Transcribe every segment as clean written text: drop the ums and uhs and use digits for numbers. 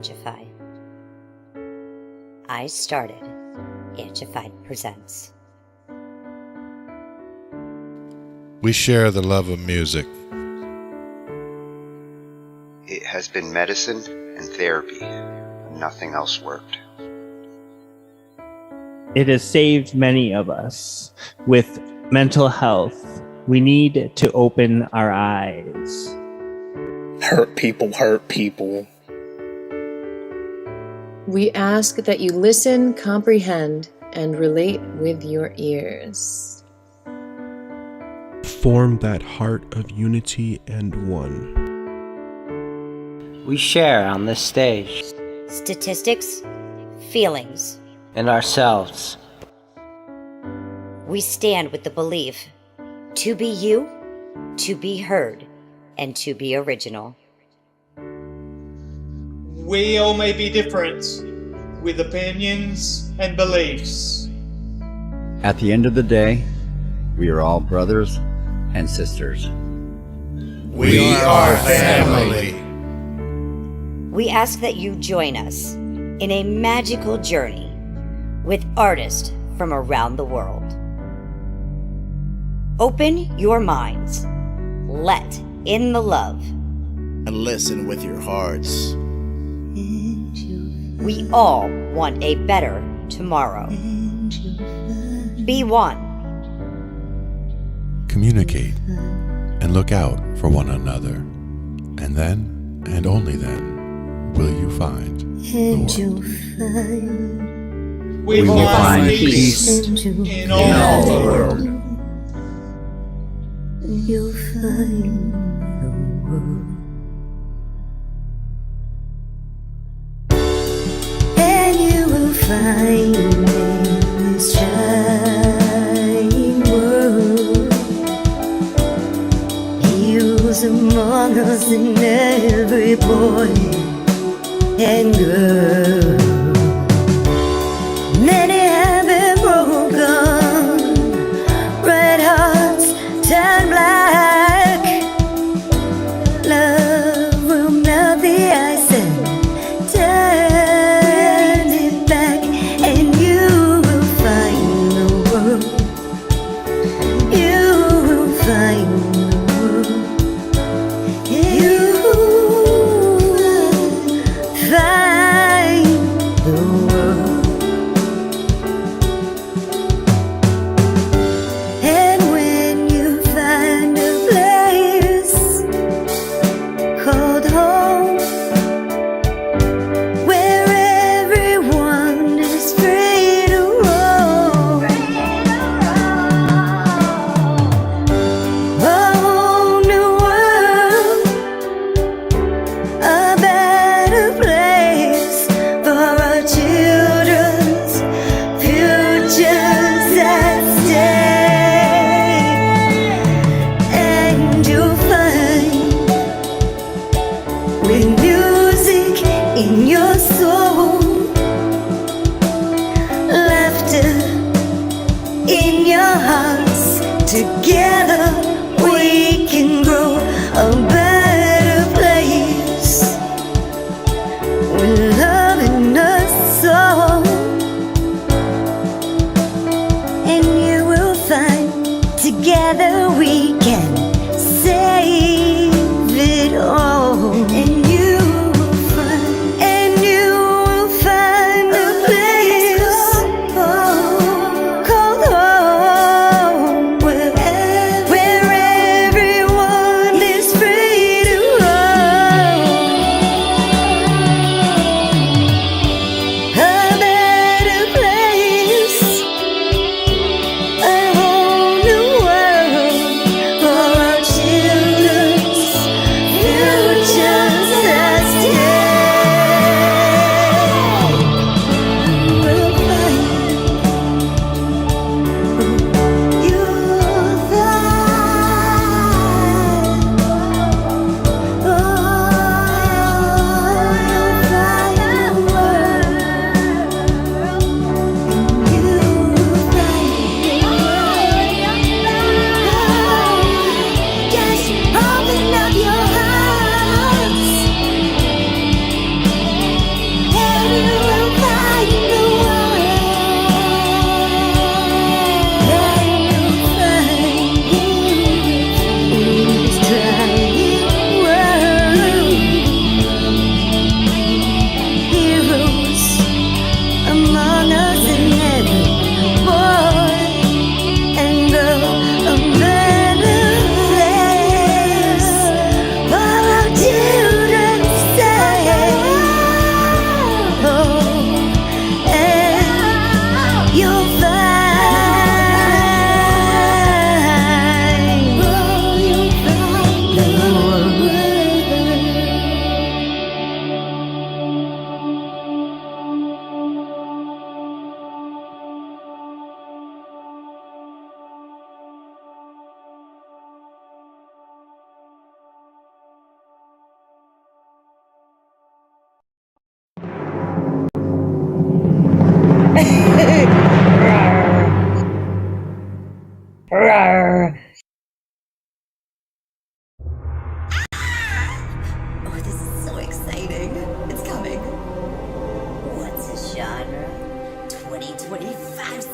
Angified. I started Angified Presents. We share the love of music. It has been medicine and therapy. Nothing else worked. It has saved many of us. With mental health, we need to open our eyes. Hurt people hurt people. We ask that you listen, comprehend, and relate with your ears. Form that heart of unity and one. We share on this stage. Statistics, feelings, And ourselves. we stand with the belief to be you, to be heard, and to be original. We all may be different, with opinions and beliefs. At the end of the day, we are all brothers and sisters. We are family. We ask that you join us in a magical journey with artists from around the world. Open your minds, let in the love, and listen with your hearts. We all want a better tomorrow. Be one. Communicate and look out for one another. And then, and only then, will you find the world. We will find peace in all the world. You'll find the world. And you will find in this shining world heroes among us and every boy and girl. Many have been broken, red hearts turn black. Love will melt the ice and turn it back, and you will find the world. You will find the world. You will find the world. And when you find a place called home, where everyone is free to roam, a whole new world, a better place for our children's futures at stake. And you'll find, with music in your soul, laughter in your hearts, together we can grow a better place with love in us all. And you will find, together we can save it all. And you will find, and you will find a place called home, where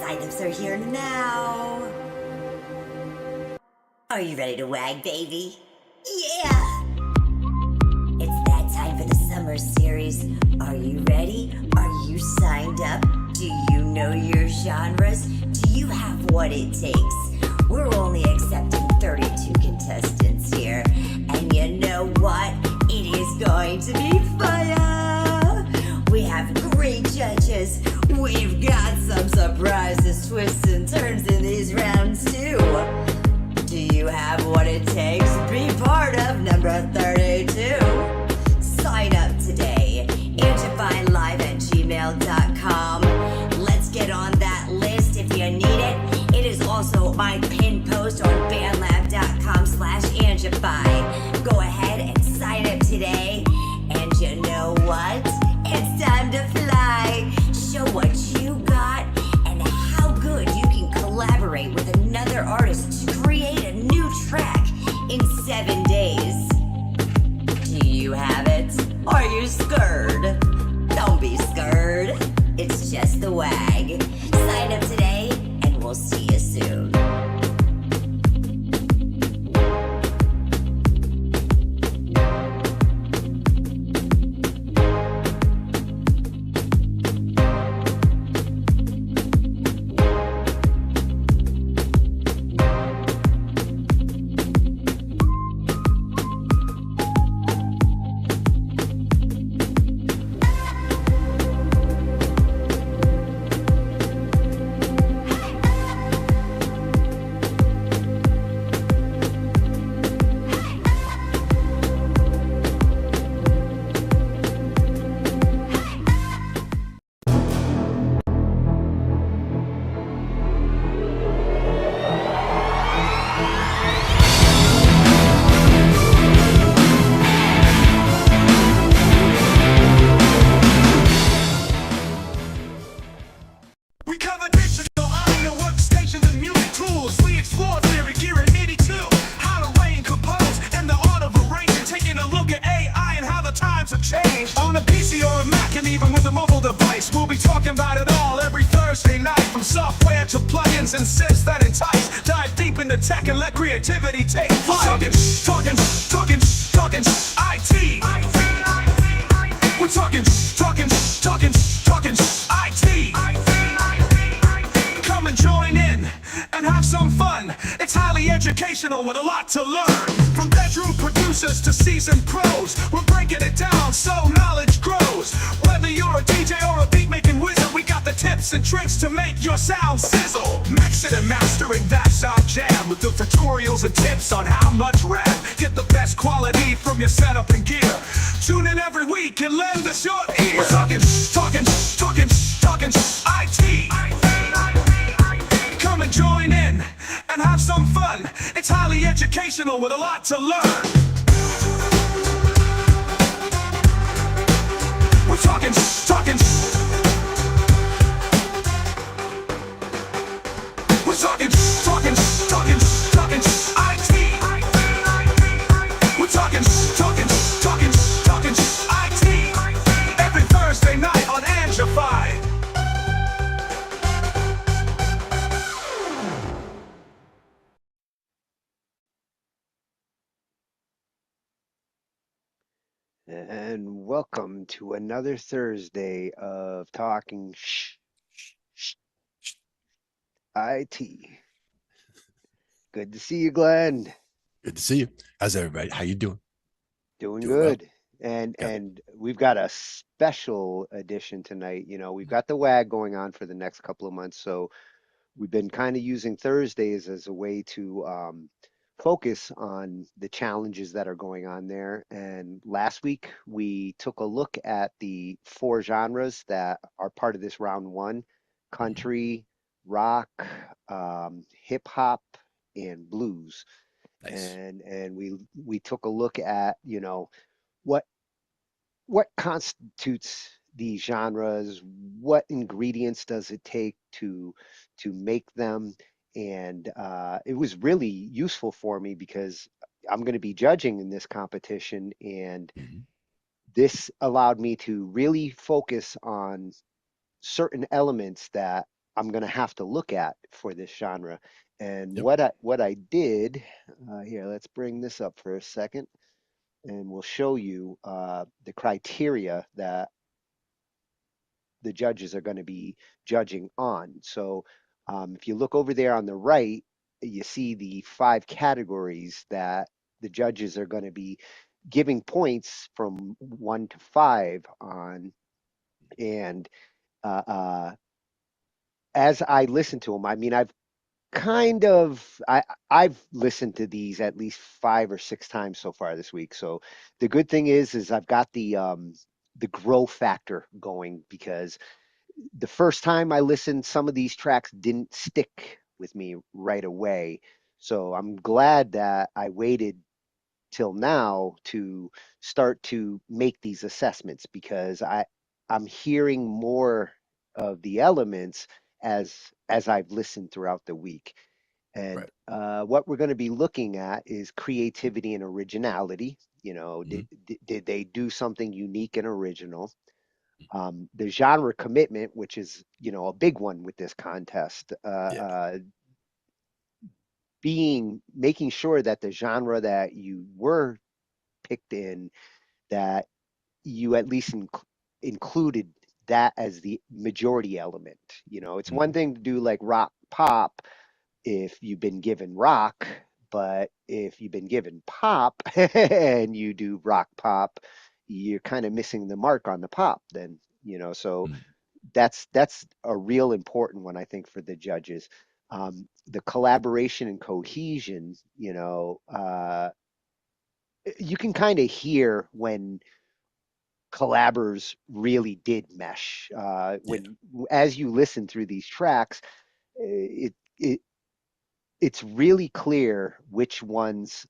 signups are here now. Are you ready to wag, baby? Yeah! It's that time for the summer series. Are you ready? Are you signed up? Do you know your genres? Do you have what it takes? We're only accepting 32 contestants here. And you know what? It is going to be fire! We have great judges. We've got some surprises, twists, and turns in these rounds, too. Do you have what it takes to be part of number 32? Sign up today. Angifiedlive@gmail.com. Let's get on that list if you need it. It is also my pinned post on bandlab.com/Angify. Go ahead and sign up today. And you know what? It's time to fly. Show what you got and how good you can collaborate with another artist to create a new track in 7 days. Do you have it? Are you scared? Don't be scared. It's just the WAG. Sign up today and we'll see you soon. On a PC or a Mac and even with a mobile device, we'll be talking about it all every Thursday night. From software to plugins and synths that entice. Dive deep into tech and let creativity take flight. Talkin IT. We're talking IT. Come and join in and have some fun. It's highly educational with a lot to learn. From bedroom producers to seasoned pros, we're breaking it down so knowledge grows. Whether you're a DJ or a beat making wizard, we got the tips and tricks to make your sound sizzle. Mixing and mastering, that's our jam. With the tutorials and tips on how much rap. Get the best quality from your setup and gear. Tune in every week and lend us your ear. We're talking IT. Come and join in and have some fun. It's highly educational with a lot to learn. We're talking We're talking IT. We're talking IT. Every Thursday night on Angified. And welcome to another Thursday of Talking Shh IT. Good to see you, Glenn. Good to see you. How's everybody? How you doing? Doing Doing good. well. And we've got a special edition tonight. You know, we've got the WAG going on for the next couple of months, so we've been kind of using Thursdays as a way to focus on the challenges that are going on there. And last week we took a look at the 4 genres that are part of this round one: country, rock, hip hop, and blues. Nice. And we took a look at, you know, what constitutes these genres, what ingredients does it take to make them, and it was really useful for me because I'm going to be judging in this competition, and this allowed me to really focus on certain elements that I'm going to have to look at for this genre. And Yep. what I did here, let's bring this up for a second, and we'll show you the criteria that the judges are going to be judging on. So if you look over there on the right, you see the 5 categories that the judges are going to be giving points from 1 to 5 on. And uh, uh, as I listen to them, I mean, I've listened to these at least 5 or 6 times so far this week. So the good thing is I've got the grow factor going, because the first time I listened, some of these tracks didn't stick with me right away. So I'm glad that I waited till now to start to make these assessments, because I'm hearing more of the elements as I've listened throughout the week. And Right. what we're going to be looking at is creativity and originality. You know, Hmm. did they do something unique and original? The genre commitment, which is, you know, a big one with this contest, Yeah. being making sure that the genre that you were picked in, that you at least included that as the majority element. You know, it's one Hmm. thing to do like rock pop if you've been given rock, but if you've been given pop and you do rock pop, you're kind of missing the mark on the pop then, you know. So Hmm. that's a real important one, I think, for the judges. The collaboration and cohesion, you know, you can kind of hear when collabers really did mesh. Yeah. When as you listen through these tracks, it it's really clear which ones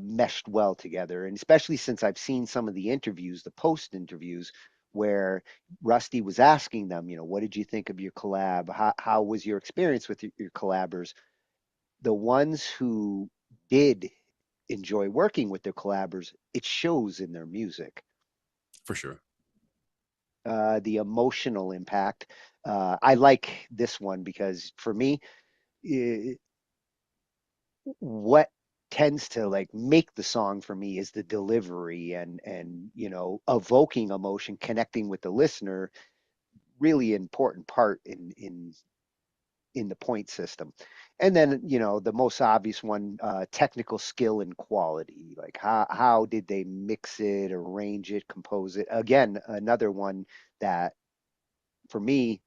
meshed well together, and especially since I've seen some of the interviews, the post interviews, where Rusty was asking them, you know, what did you think of your collab? How was your experience with your collabers? The ones who did enjoy working with their collabers, it shows in their music. For sure. The emotional impact. I like this one because for me, I what tends to like make the song for me is the delivery, and you know, evoking emotion, connecting with the listener. Really important part in the point system. And then, you know, the most obvious one, technical skill and quality. Like how did they mix it, arrange it, compose it? Again, another one that for me,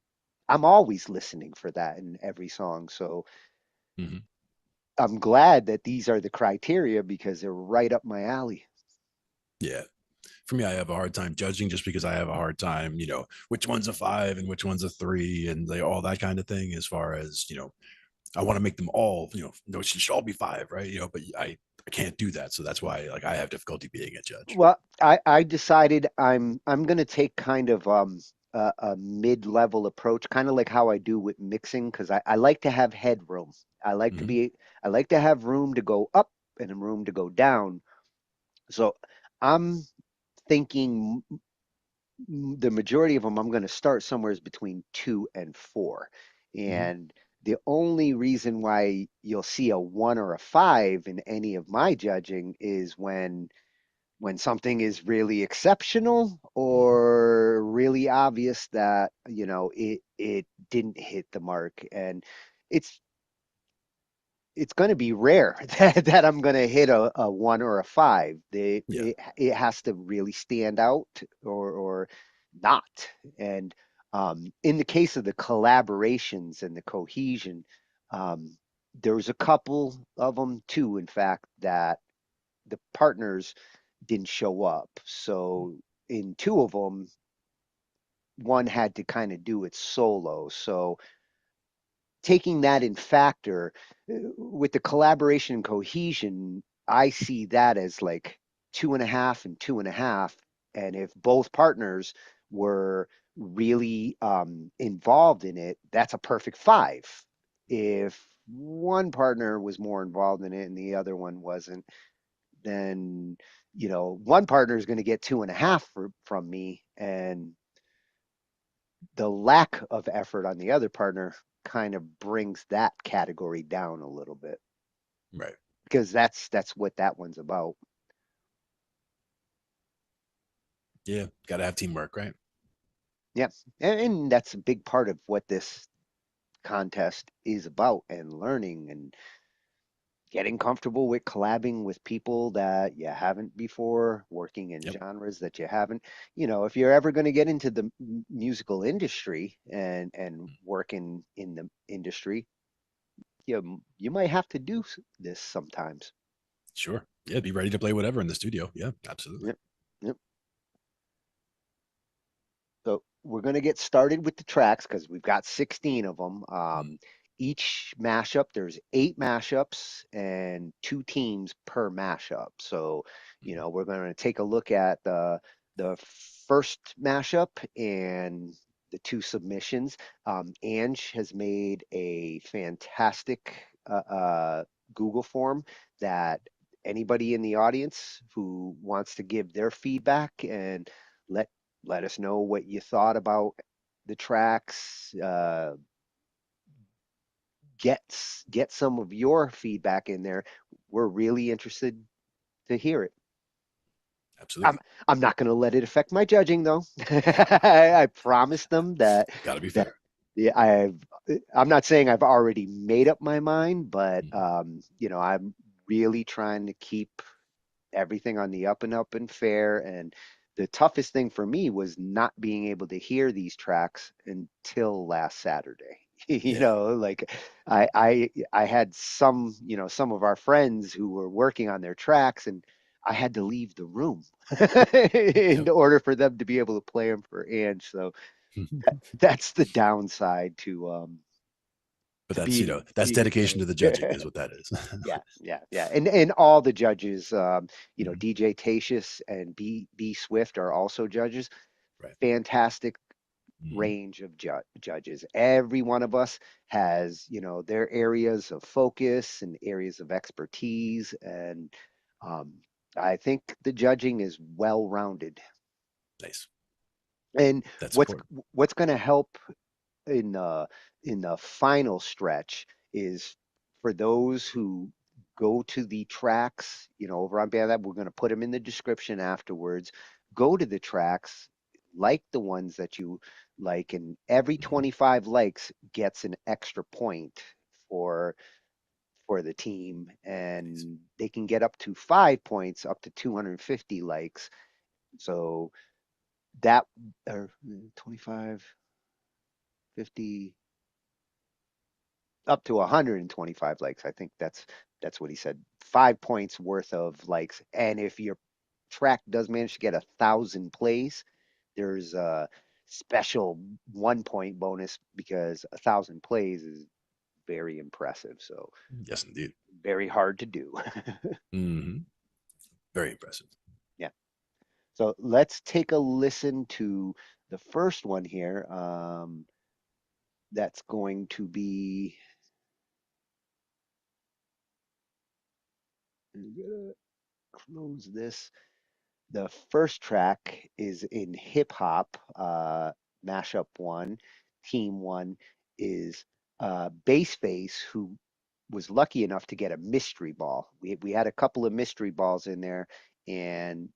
I'm always listening for that in every song. So Hmm. I'm glad that these are the criteria because they're right up my alley. Yeah. For me, I have a hard time judging just because I have a hard time, which one's a 5 and which one's a 3 and all that kind of thing. As far as, I want to make them all, no, it should all be 5, right? But I can't do that. So that's why, like, I have difficulty being a judge. Well, I decided I'm going to take kind of a mid-level approach, kind of like how I do with mixing, because I like to have headroom. I like to Hmm. be I like to have room to go up and a room to go down. So I'm thinking the majority of them, I'm going to start somewhere between 2 and 4. Hmm. And the only reason why you'll see a 1 or a 5 in any of my judging is when something is really exceptional Hmm. or really obvious that, you know, it didn't hit the mark. And it's it's going to be rare that I'm going to hit a 1 or a 5. Yeah. It has to really stand out or not. And in the case of the collaborations and the cohesion, um, there was a couple of them too, in fact, that the partners didn't show up. So in 2 of them, one had to kind of do it solo. So taking that in factor, with the collaboration and cohesion, I see that as like 2.5 and 2.5. And if both partners were really involved in it, that's a perfect 5. If one partner was more involved in it and the other one wasn't, then, you know, one partner is going to get 2.5 from me, and the lack of effort on the other partner kind of brings that category down a little bit, Right. because that's what that one's about. Yeah. Got to have teamwork, right? Yeah, and that's a big part of what this contest is about, and learning and getting comfortable with collabing with people that you haven't before, working in Yep. genres that you haven't. If you're ever going to get into the musical industry and work in the industry, you might have to do this sometimes. Sure. Yeah. Be ready to play whatever in the studio. Yeah. Absolutely. Yep. Yep. So we're going to get started with the tracks because we've got 16 of them. Each mashup, there's 8 mashups and 2 teams per mashup. So, we're going to take a look at the first mashup and the 2 submissions. Ange has made a fantastic Google form that anybody in the audience who wants to give their feedback and let let us know what you thought about the tracks. Get some of your feedback in there. We're really interested to hear it. Absolutely. I'm not going to let it affect my judging, though. I promised them that Got to be that fair. yeah, I'm not saying I've already made up my mind, but I'm really trying to keep everything on the up and up and fair. And the toughest thing for me was not being able to hear these tracks until last Saturday. Yeah. Like I had some of our friends who were working on their tracks, and I had to leave the room in Yep. order for them to be able to play them for Ange. So that's the downside But to that's, being that's being a dedication to the judging judge. is what that is. Yeah. And all the judges, Mhm. DJ Tatius and B Swift are also judges. Right. Fantastic Mhm. range of judges. Every one of us has, their areas of focus and areas of expertise, and um, I think the judging is well rounded. Nice. And That's what's important. what's going to help in the final stretch is for those who go to the tracks, over on Bandlab, we're going to put them in the description afterwards. Go to the tracks, like the ones that you like, and every Mhm. 25 likes gets an extra point for the team, Nice. and they can get up to 5 points, up to 250 likes. So that, or 25, 50, up to 125 likes. I think that's what he said. 5 points worth of likes. And if your track does manage to get 1,000 plays, there's a special 1 point bonus, because 1,000 plays is very impressive. So Yes, indeed. very hard to do. Hmm. Very impressive. Yeah. So let's take a listen to the first one here. That's going to be, I'm gonna close this. The first track is in hip hop, mashup 1. Team 1 is Bass Face, who was lucky enough to get a mystery ball. We had a couple of mystery balls in there, and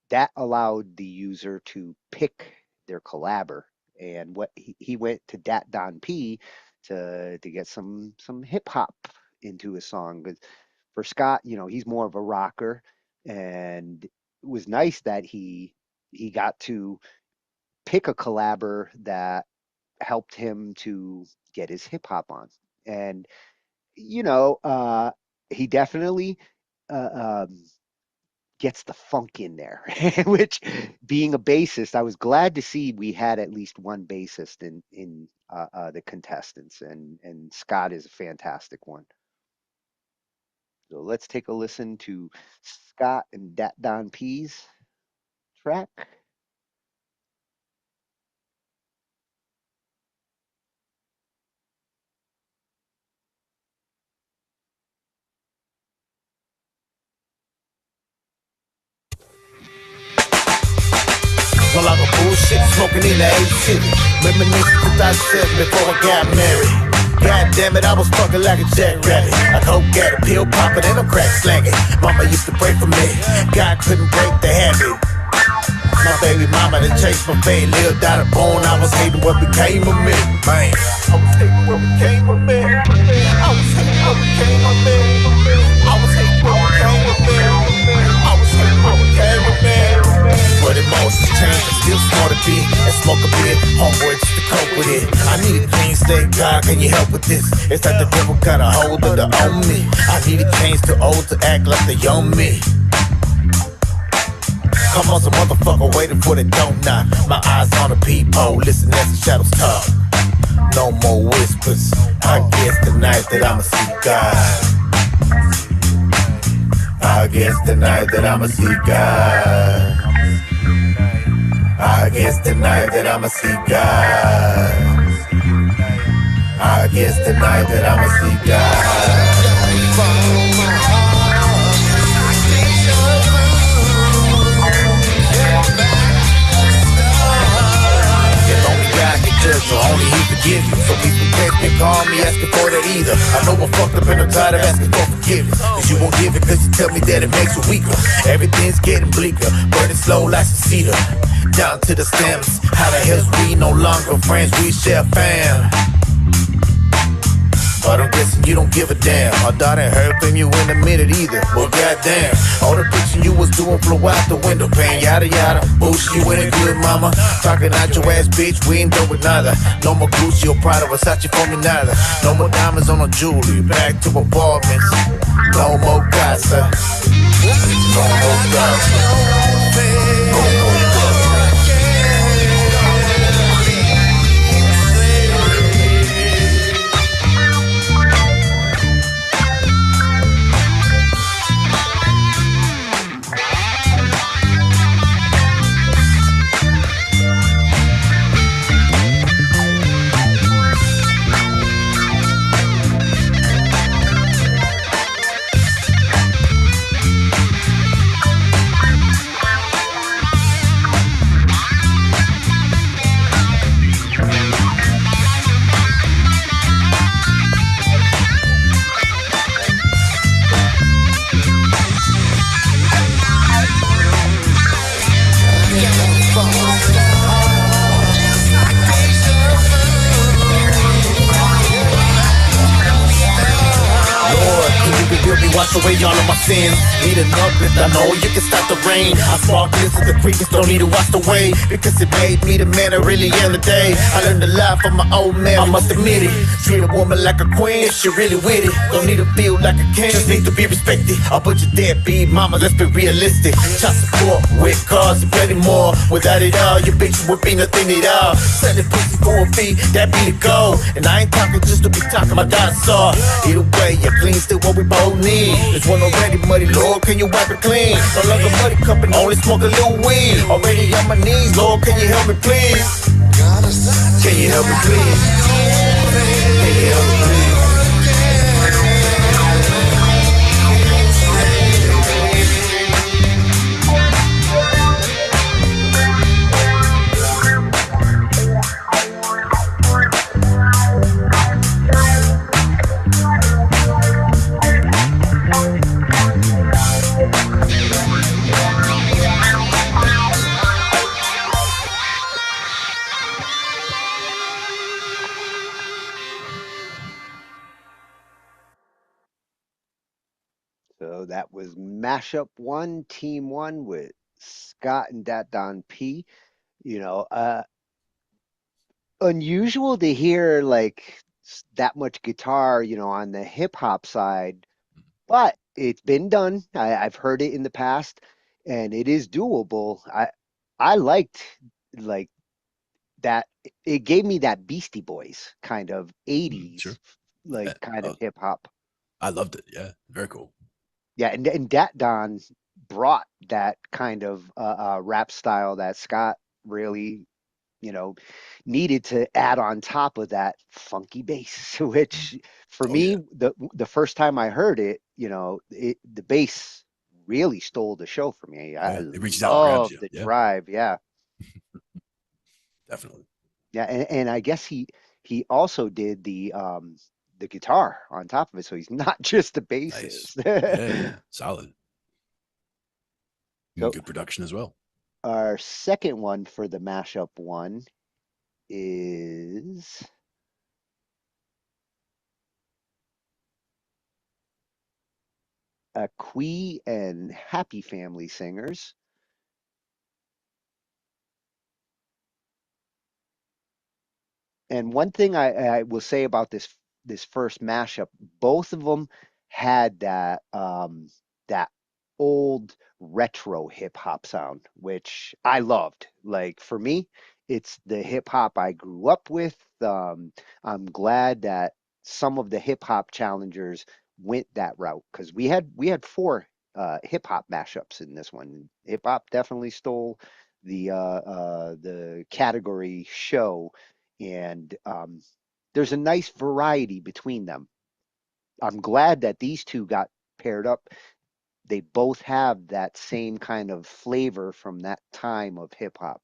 that allowed the user to pick their collabor. And what he went to Dat Don P to get some hip hop into his song. But for Scott, he's more of a rocker, and it was nice that he got to pick a collabor that helped him to get his hip hop on. And he definitely gets the funk in there, which, being a bassist, I was glad to see we had at least one bassist in the contestants, and Scott is a fantastic one. So let's take a listen to Scott and Dat Don P's track. no longer bullshit. Smoking in the 8 city. Reminiscing 2007 before I got married. God damn it, I was fucking like a jackrabbit. I coke at a pill popping and I'm crack slanging. Mama used to pray for me. God couldn't break the habit. My baby mama that chased my fate, lived out of bone. I was hating what became of me. Man, I was hating what became of me. I was hating what became of me. I was hating what became of me. I was hating what became of me. But emotions change, I still smart a bit and smoke a bit. Homeboy just to cope with it. I need a clean slate, God, can you help with this? It's like the devil got a hold of the on me. I need a change to old to act like the young me. Come on, some motherfucker waiting for the don't knock. My eyes on the peephole, listen as the shadows talk. No more whispers. I guess tonight that I'ma see God. I guess tonight that I'ma see God. I guess tonight that I'ma see God. I guess tonight that I'ma see God. So only he forgive you. So please protect me, call me, asking for that either. I know I'm fucked up and I'm tired of asking for forgiveness. Cause you won't give it cause you tell me that it makes you weaker. Everything's getting bleaker, burning slow like some cedar. Down to the stems, how the hell's we no longer friends, we share fam. But I'm guessing you don't give a damn. My daughter ain't heard from you in a minute either. Well, goddamn, all the bitching you was doing flew out the window pane. Yada yada, bullshit, you ain't good, mama. Talking out your ass, bitch, we ain't done with neither. No more Gucci or Prada, Versace for me neither. No more diamonds on her jewelry, back to apartments. No more gossip. No more gossip. No more gossip. Wash away all of my sins. Need an uplift, I know you can stop the rain. I spark this at the creekers, don't need to wash away. Because it made me the man I really am today. I learned a lot from my old man, I must admit it. Treat a woman like a queen, if she really with it. Don't need to feel like a king, just need to be respected. I'll put you deadbeat, mama, let's be realistic. Child support, with cars and plenty more. Without it all, your bitch would be nothing at all. Selling pussy for a fee, that be the goal. And I ain't talking just to be talking, my daughter saw. Either way, you're clean, still what we both need. This one already muddy, Lord, can you wipe it clean? No longer muddy cup and only smoke a little weed. Already on my knees, Lord, can you help me please? Can you help me please? Can you help me please? So that was Mashup 1, Team 1 with Scott and Dat Don P. You know, unusual to hear like that much guitar, you know, on the hip hop side, but it's been done. I've heard it in the past and it is doable. I liked like that. It gave me that Beastie Boys kind of 80s, Sure. like Yeah. kind of hip hop. I loved it. Yeah. Very cool. Yeah, and Dat Don brought that kind of rap style that Scott really, you know, needed to add on top of that funky bass, which for Oh yeah. me, the first time I heard it, you know, the bass really stole the show for me. I Yeah. It reaches out and grabs love you. the Yeah. drive. Yeah. Definitely. Yeah, and I guess he also did the guitar on top of it, so he's not just a Nice. bassist. Yeah, yeah. Solid. So Good production as well. our second one for the mashup one is a Quee and Happy Family Singers. And one thing I will say about this first mashup, both of them had that old retro hip hop sound, which I loved. Like for me, it's the hip hop I grew up with. I'm glad that some of the hip hop challengers went that route because we had four hip hop mashups in this one. Hip hop definitely stole the category show, and there's a nice variety between them. I'm glad that these two got paired up. They both have that same kind of flavor from that time of hip hop.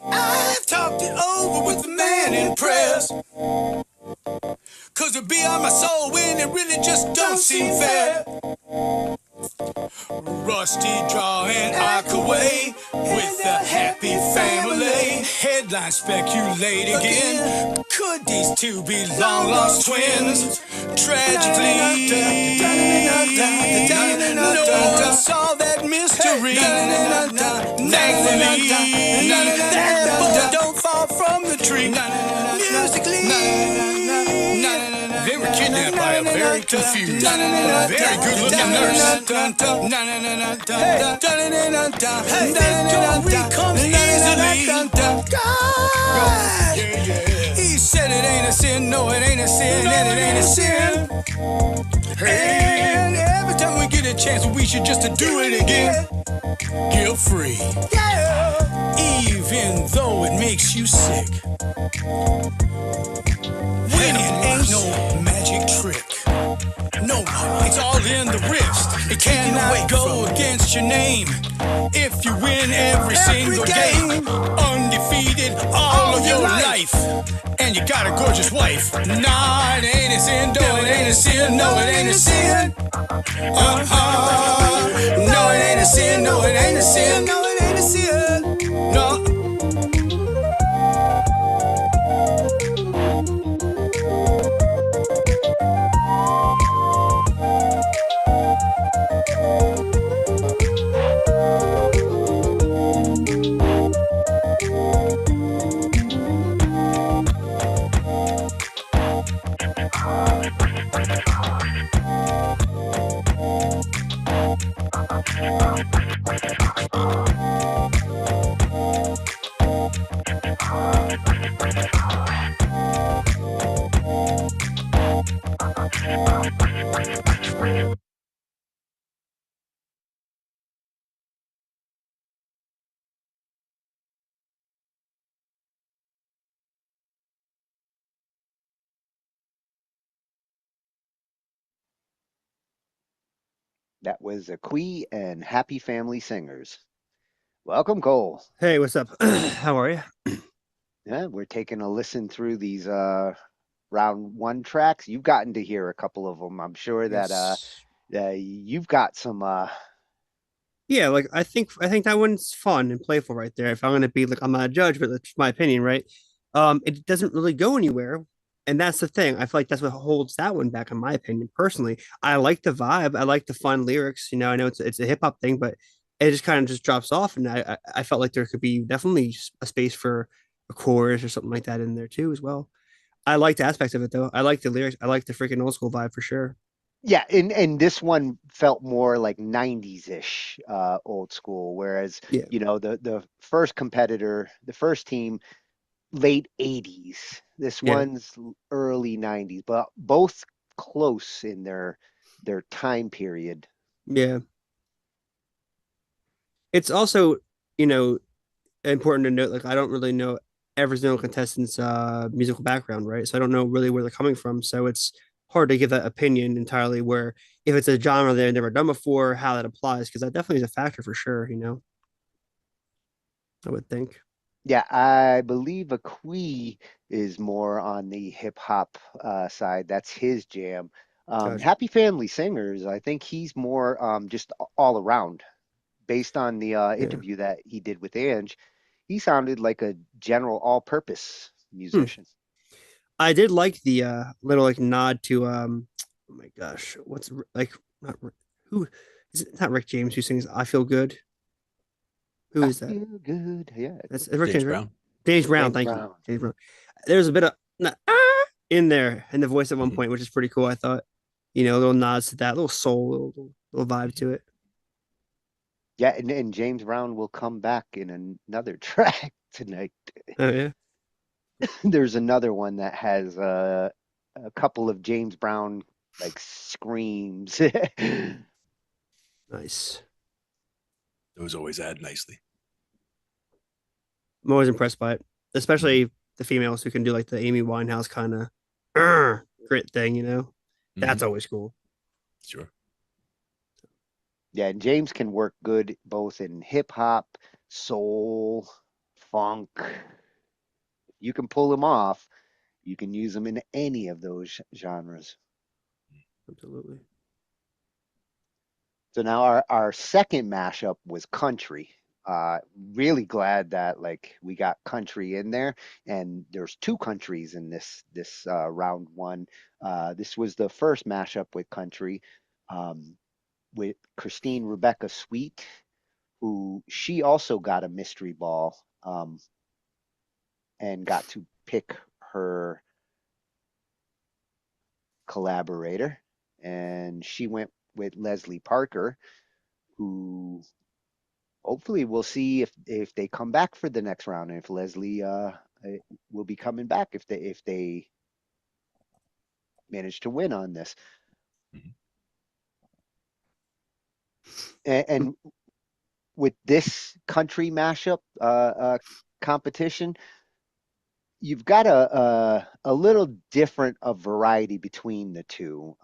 I've talked it over with the man in prayers. Cause to be on my soul when it really just don't seem fair. Rusty drawing arc away with a happy family. Headline speculate again. Could these two be long lost twins? Tragically, no one solved that mystery. Thankfully, that boy don't fall from the tree. Musically, they were kidnapped by a very confused, very good-looking nurse. Hey, victory comes easily. God, he said it ain't a sin, no, it ain't a sin, and it ain't a sin. And every time we get a chance, we should just do it again. Guilt-free, even though it makes you sick. Winning ain't no magic trick. No, it's all in the wrist. It cannot go against your name. If you win every single game, undefeated all of your life, and you got a gorgeous wife. Nah, it ain't a sin, no, it ain't a sin, no, it ain't a sin. No, it ain't a sin, no, it ain't a sin, no, it ain't a sin. No. That was a Quee and Happy Family Singers. Welcome, Cole. Hey, what's up? How are you? Yeah, we're taking a listen through these round one tracks. You've gotten to hear a couple of them. I'm sure that you've got some Yeah, like I think that one's fun and playful right there. If I'm gonna be like I'm not a judge, but that's my opinion, right? It doesn't really go anywhere, and that's the thing. I feel like that's what holds that one back, in my opinion. Personally, I like the vibe. I like the fun lyrics. I know it's a hip hop thing, but it just kind of just drops off, and I felt like there could be definitely a space for a chorus or something like that in there too as well. I like the aspects of it though. I like the lyrics. I like the freaking old school vibe for sure. yeah, and this one felt more like 90s-ish old school, whereas Yeah, the first competitor, the first team, late 80s. This yeah, one's early 90s, but both close in their time period. yeah. It's also, you know, important to note, like I don't really know every single contestant's musical background, right? So I don't know really where they're coming from. So it's hard to give that opinion entirely. Where if it's a genre they've never done before, how that applies, because that definitely is a factor for sure. I would think. Yeah, I believe Akui is more on the hip hop side. That's his jam. Gotcha. Happy Family Singers, I think he's more just all around. Based on the Yeah. interview that he did with Ange, he sounded like a general all-purpose Hmm. musician. I did like the little like nod to oh my gosh, what's like not who is it? Not Rick James who sings "I Feel Good." Who I is that? feel good. Yeah, That's Rick James James, right? Brown. James Brown. James Thank you, Brown. James Brown. There's a bit of in there in the voice at one point, which is pretty cool. I thought, little nods to that, little soul, little vibe to it. Yeah, and James Brown will come back in another track tonight. Oh yeah. There's another one that has a couple of James Brown like screams. Nice. Those always add nicely. I'm always impressed by it, especially the females who can do like the Amy Winehouse kind of grit thing. That's always cool. Sure. Yeah, and James can work good both in hip hop, soul, funk. You can pull him off. You can use him in any of those genres. Absolutely. So now our second mashup was country. Really glad that like we got country in there, and there's two countries in this round one. This was the first mashup with country, with Christine Rebecca Sweet, who she also got a mystery ball, and got to pick her collaborator, and she went with Leslie Parker, who hopefully we'll see if they come back for the next round, and if Leslie will be coming back if they manage to win on this. And with this country mashup competition, you've got a little different of variety between the two.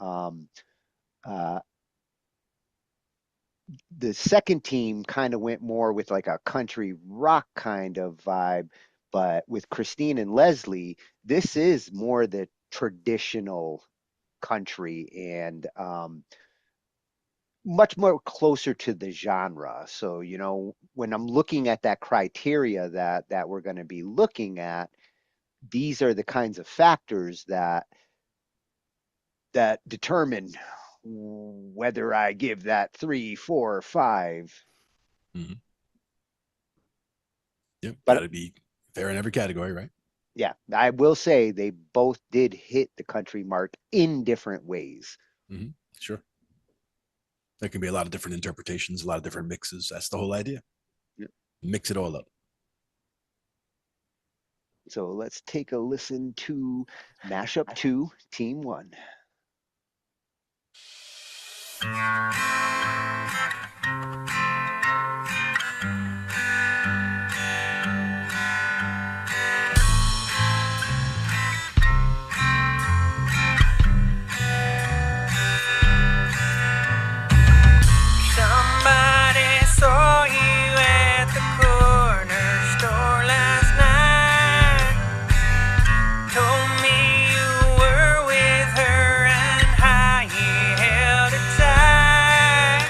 The second team kind of went more with like a country rock kind of vibe, but with Christine and Leslie, this is more the traditional country and much more closer to the genre. So, when I'm looking at that criteria that we're going to be looking at, these are the kinds of factors that determine whether I give that 3, 4, or 5. Yep, gotta be fair in every category, right? Yeah, I will say they both did hit the country mark in different ways. Sure. There can be a lot of different interpretations, a lot of different mixes. That's the whole idea. Yep. Mix it all up. So let's take a listen to Mashup 2, Team 1. Somebody saw you at the corner store last night. Told me you were with her and how you held her tight.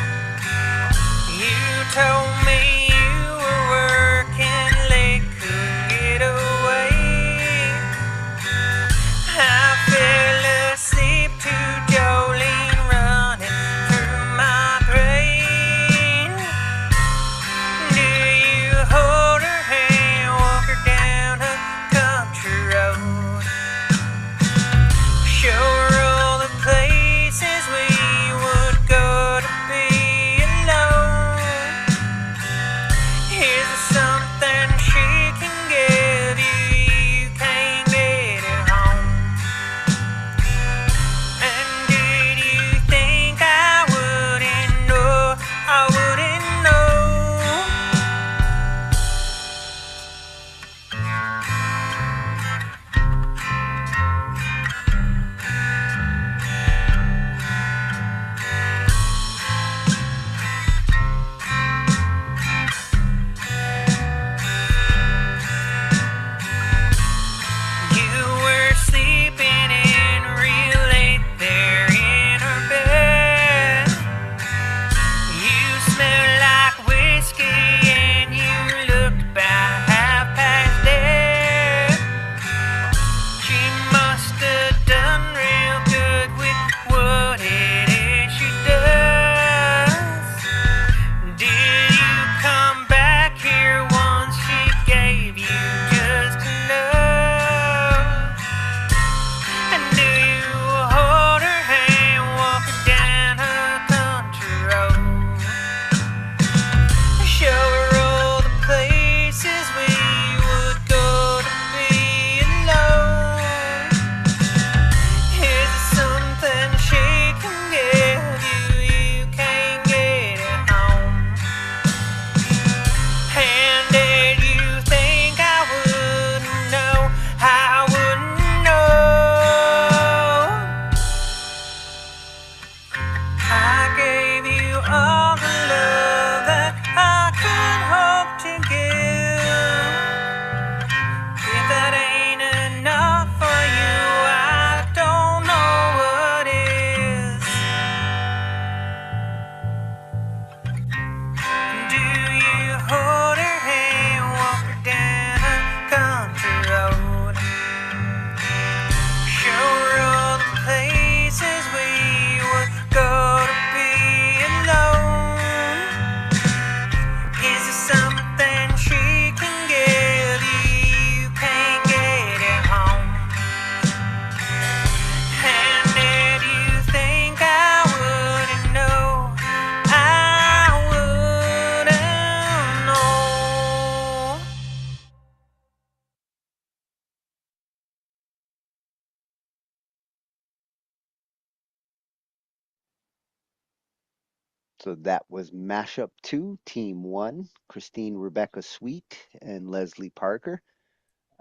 So that was Mashup 2, Team 1, Christine Rebecca Sweet and Leslie Parker.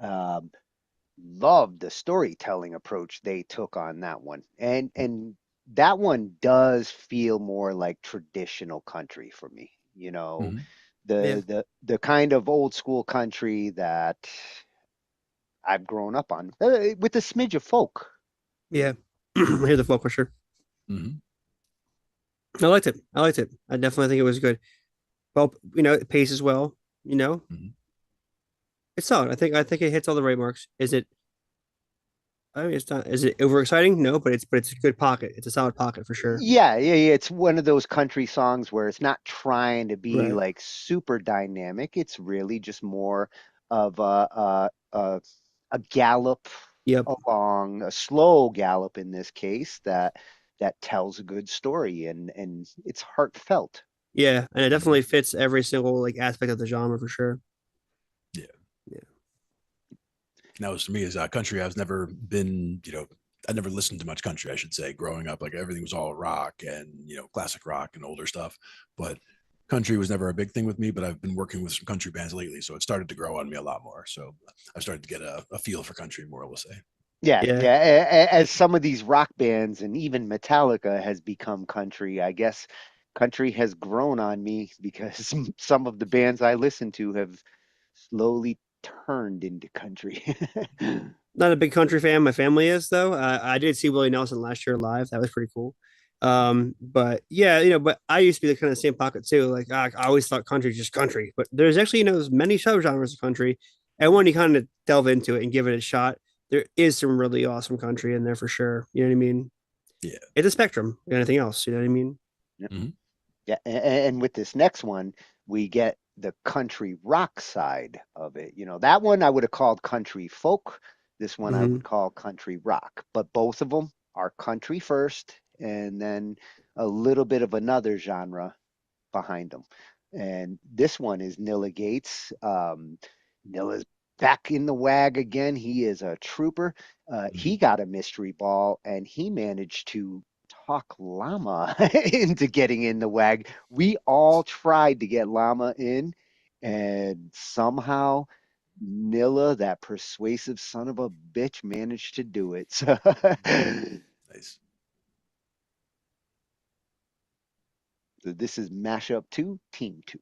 Um, Loved the storytelling approach they took on that one. And that one does feel more like traditional country for me. You know, the kind of old school country that I've grown up on with a smidge of folk. Yeah. I hear the folk for sure. I liked it. I liked it. I definitely think it was good. Well, it paces well, It's solid. I think it hits all the right marks. Is it I mean, it's not. Is it overexciting? No, but it's a good pocket. It's a solid pocket for sure. Yeah. It's one of those country songs where it's not trying to be Right. like super dynamic. It's really just more of a gallop Yep. along, a slow gallop in this case that tells a good story and it's heartfelt. Yeah, and it definitely fits every single like aspect of the genre for sure. Yeah. Yeah. That was for me is country. I've never been, I never listened to much country, I should say, growing up. Like everything was all rock and, classic rock and older stuff. But country was never a big thing with me, but I've been working with some country bands lately. So it started to grow on me a lot more. So I started to get a feel for country more, we'll say. Yeah. As some of these rock bands and even Metallica has become country, I guess country has grown on me because some of the bands I listen to have slowly turned into country. Not a big country fan. My family is though. I did see Willie Nelson last year live. That was pretty cool. But yeah, but I used to be the kind of same pocket too. Like I always thought country is just country, but there's actually there's many subgenres of country, and when you kind of delve into it and give it a shot, there is some really awesome country in there for sure. You know what I mean? Yeah. It's a spectrum. Like anything else? You know what I mean? Yeah, and with this next one, we get the country rock side of it. That one I would have called country folk. This one I would call country rock. But both of them are country first, and then a little bit of another genre behind them. And this one is Nilla Gates. Nilla's back in the WAG again. He is a trooper. He got a mystery ball, and he managed to talk Llama into getting in the WAG. We all tried to get Llama in, and somehow Nilla, that persuasive son of a bitch, managed to do it. So nice. So this is Mashup 2, Team 2.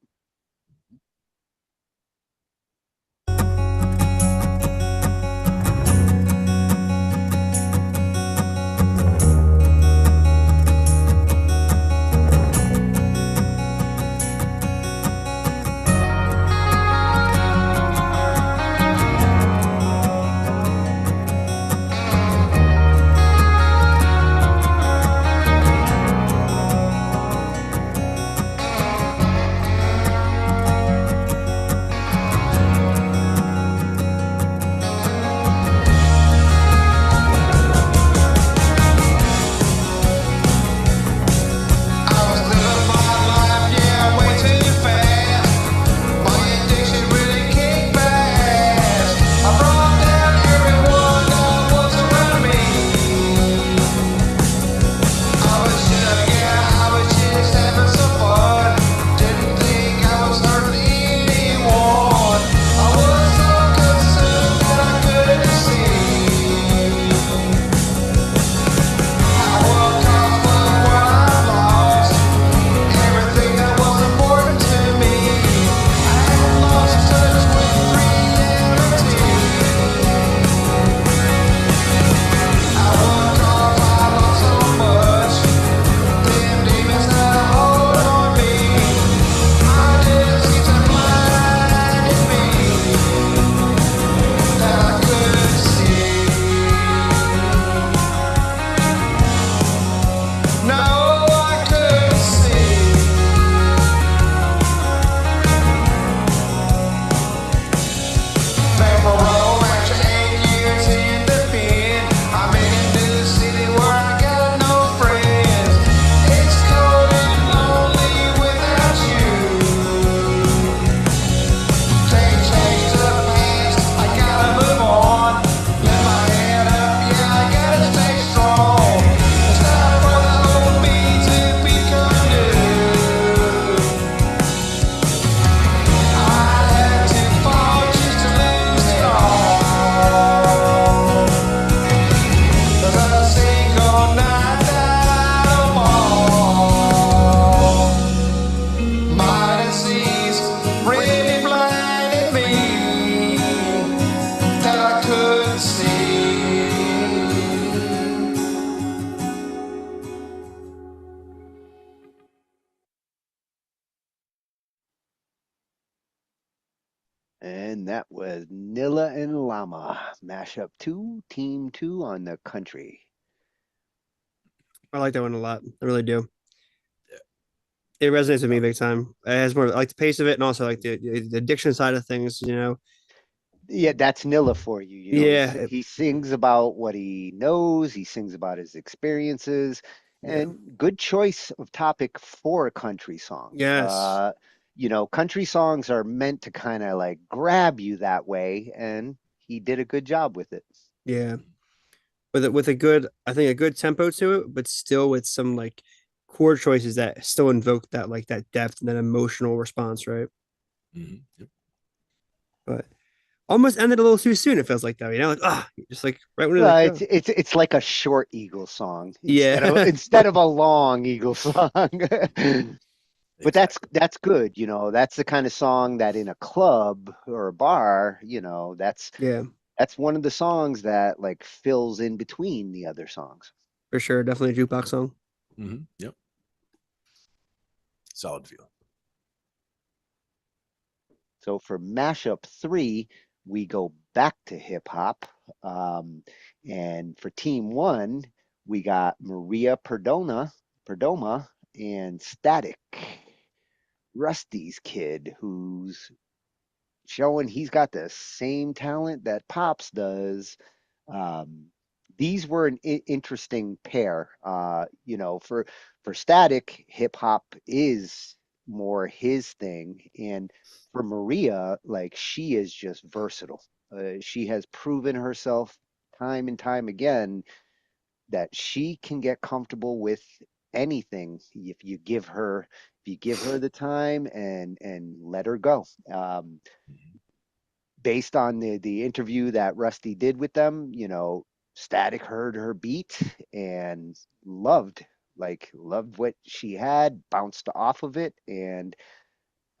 And that was Nilla and Llama, mashup 2, team 2 on the country. I like that one a lot. I really do. It resonates with me big time. It has more I like the pace of it, and also like the addiction side of things. Yeah, that's Nilla for you. Yeah, He sings about what he knows. He sings about his experiences, yeah, and good choice of topic for a country song. yes, Country songs are meant to kind of like grab you that way, and he did a good job with it. yeah. With a good, I think a good tempo to it, but still with some like chord choices that still invoke that like that depth and that emotional response, right? Yep. But almost ended a little too soon. It feels like that, like just like right when Well, it it's like it's like a short Eagle song instead of yeah, instead of a long Eagle song. But that's good, That's the kind of song that in a club or a bar, yeah, that's one of the songs that like fills in between the other songs. for sure, definitely a jukebox song. Yep. Solid feel. So for mashup 3, we go back to hip hop. And for team 1, we got Maria Perdoma and Static, Rusty's kid, who's showing he's got the same talent that Pops does. Um, these were an interesting pair. For Static, hip hop is more his thing, and for Maria, like she is just versatile. She has proven herself time and time again that she can get comfortable with anything if you give her the time and let her go. Based on the interview that Rusty did with them, Static heard her beat and loved what she had, bounced off of it, and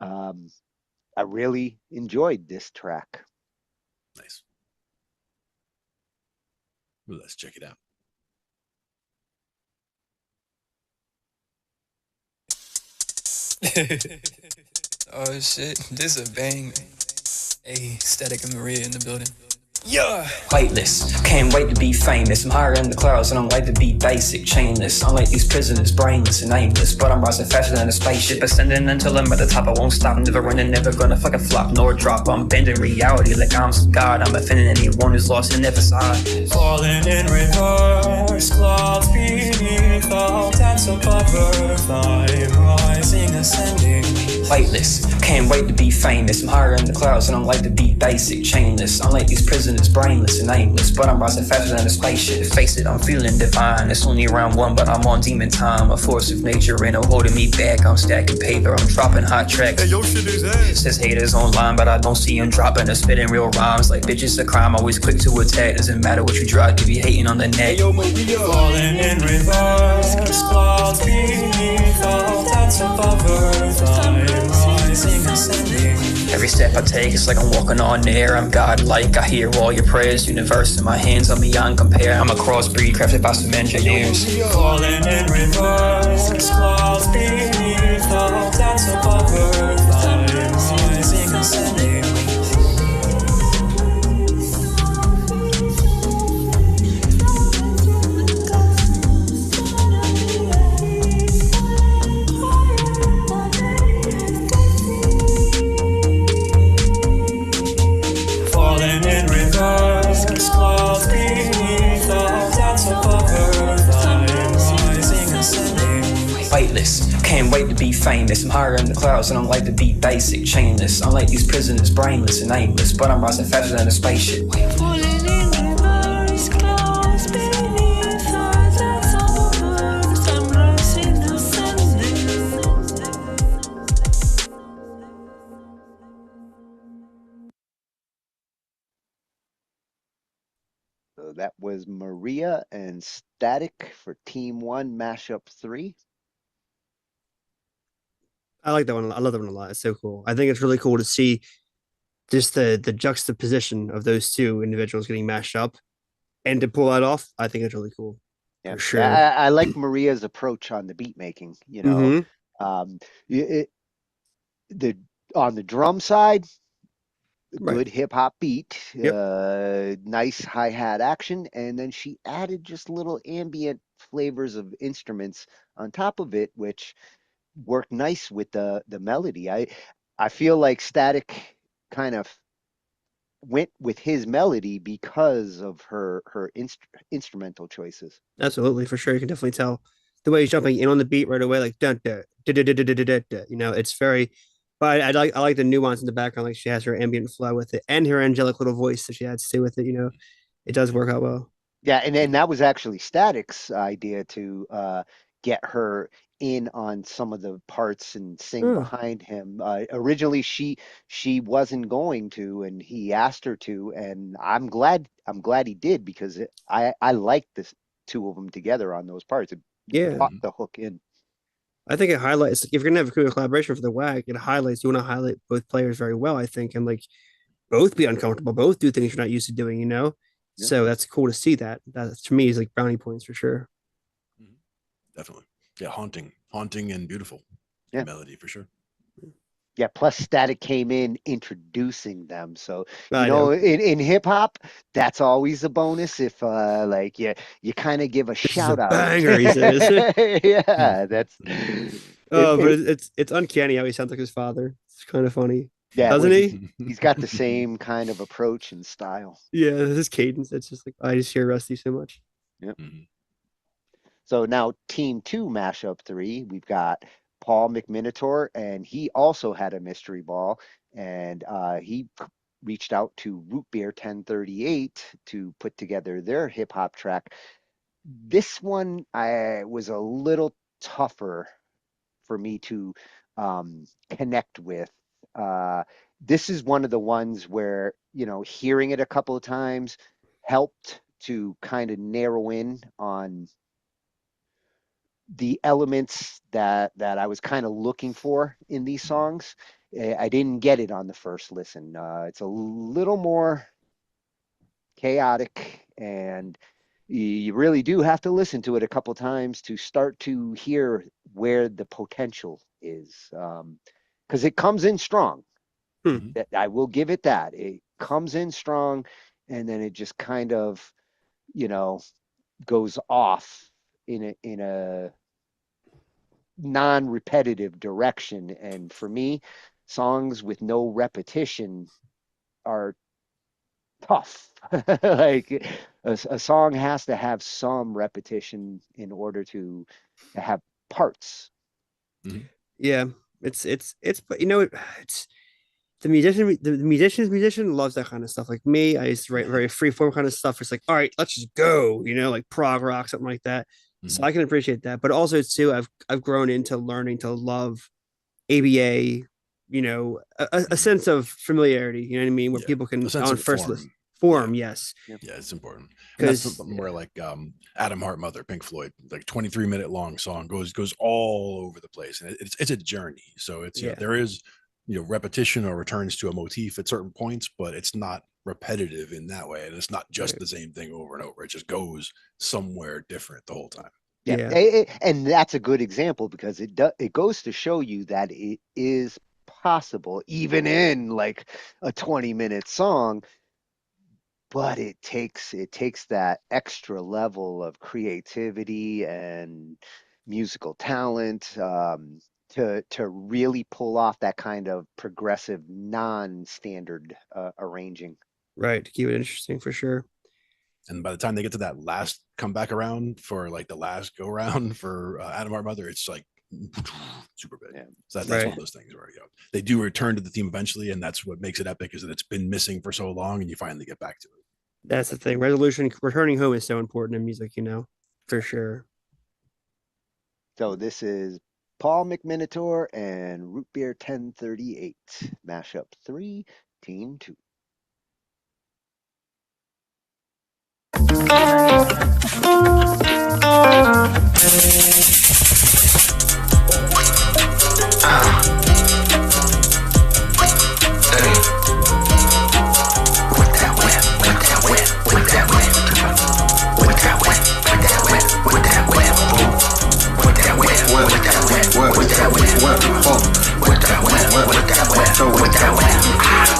um, I really enjoyed this track. Nice. Well, let's check it out. Oh shit, this a bang. Hey, Static and Maria in the building. Yeah! Weightless, can't wait to be famous. I'm higher in the clouds and I'm like to be basic, chainless. Unlike these prisoners, brainless and aimless. But I'm rising faster than a spaceship, ascending until I'm at the top. I won't stop, never running, never gonna fucking flop nor drop. I'm bending reality like I'm God. I'm offending anyone who's lost and never saw it. Falling in reverse, clouds beneath, all dance above earth. I'm rising, ascending. Weightless, can't wait to be famous. I'm higher in the clouds and I'm like to be basic, chainless. Unlike these prisoners, brainless and aimless. But I'm rising faster than a spaceship. Face it, I'm feeling divine. It's only round 1, but I'm on demon time. A force of nature ain't no holding me back. I'm stacking paper, I'm dropping hot tracks. Hey, yo, shit is ass. Says haters online, but I don't see them dropping or spitting real rhymes. Like bitches a crime, always quick to attack. Doesn't matter what you drop, you be hating on the net. Hey, yo, Maria. Falling in reverse, clouds beneath, all that's above earth. Every step I take, it's like I'm walking on air. I'm godlike, I hear all your prayers. Universe in my hands, I'm beyond compare. I'm a crossbreed crafted by some engineers. Falling in reverse, clouds beneath, all that's above earth. I'm rising, ascending. Weightless, can't wait to be famous. I'm higher in the clouds and I'm like to be basic, chainless. Unlike these prisoners, brainless and aimless. But I'm rising faster than a spaceship. Falling in reverse, clouds beneath, that's over. I'm rising, ascending. So that was Maria and Static for Team 1 Mashup 3. I like that one. I love that one a lot. It's so cool. I think it's really cool to see just the juxtaposition of those two individuals getting mashed up, and to pull that off, I think it's really cool. Yeah, For sure. I like Maria's approach on the beat making. Um, it, the on the drum side, good hip hop beat, Yep. nice hi-hat action, and then she added just little ambient flavors of instruments on top of it, which worked nice with the melody. I feel like Static kind of went with his melody because of her instrumental choices. Absolutely, for sure. You can definitely tell the way he's jumping in on the beat right away, like dun dun dun dun dun dun dun dun, dun. You know, it's very. But I like the nuance in the background, like she has her ambient flow with it, and her angelic little voice that she adds to with it. You know, it does work out well. Yeah, and then that was actually Static's idea to get her in on some of the parts and sing Oh, behind him. Originally, she wasn't going to, and he asked her to, and I'm glad he did because I like this two of them together on those parts. It yeah. brought the hook in. I think it highlights if you're gonna have a collaboration for the WAG, it highlights you want to highlight both players very well, I think, and like both be uncomfortable, both do things you're not used to doing, you know. Yeah. So that's cool to see that. That to me is like brownie points for sure. Definitely. Yeah, haunting and beautiful. Yeah. Melody for sure. Yeah, plus Static came in introducing them. So, I know. in hip hop, that's always a bonus if like you kind of give a This is a shout out. banger, he says. Yeah, that's Oh, but it's uncanny how he sounds like his father. It's kind of funny. yeah, Doesn't well, he? he's got the same kind of approach and style. Yeah, his cadence. It's just like I just hear Rusty so much. Yep. So now Team 2 Mashup 3, we've got Paul McMinotor, and he also had a mystery ball, and he reached out to Root Beer 1038 to put together their hip hop track. This one I was a little tougher for me to connect with. This is one of the ones where, hearing it a couple of times helped to kind of narrow in on the elements that I was kind of looking for in these songs. I didn't get it on the first listen. It's a little more chaotic, and you really do have to listen to it a couple times to start to hear where the potential is, because it comes in strong. I will give it that. It comes in strong, and then it just kind of, goes off in a non-repetitive direction. And for me, songs with no repetition are tough. Like a song has to have some repetition in order to have parts. Yeah, it's but it's the musician loves that kind of stuff. Like me, I used to write very free form kind of stuff. It's like, all right, let's just go, like prog rock, something like that. So I can appreciate that. But also too, I've grown into learning to love ABA, a sense of familiarity, you know what I mean? Where people can on first list form, yes. Yeah, it's important. And that's something where like Adam Hart Mother, Pink Floyd, like 23-minute long song goes all over the place. And it's a journey. So it's there is repetition or returns to a motif at certain points, but it's not repetitive in that way, and it's not just the same thing over and over. It just goes somewhere different the whole time. And that's a good example because it goes to show you that it is possible even in like a 20-minute song, but it takes that extra level of creativity and musical talent to really pull off that kind of progressive, non-standard arranging. Right, to keep it interesting for sure. And by the time they get to that last comeback around for like the last go round for Adam Hart Mother, it's like super big. Yeah. So that's one of those things where they do return to the theme eventually, and that's what makes it epic, is that it's been missing for so long, and you finally get back to it. That's the thing. Resolution, returning home is so important in music, for sure. So this is Paul McMinotor and Root Beer 1038, Mashup 3, Team 2.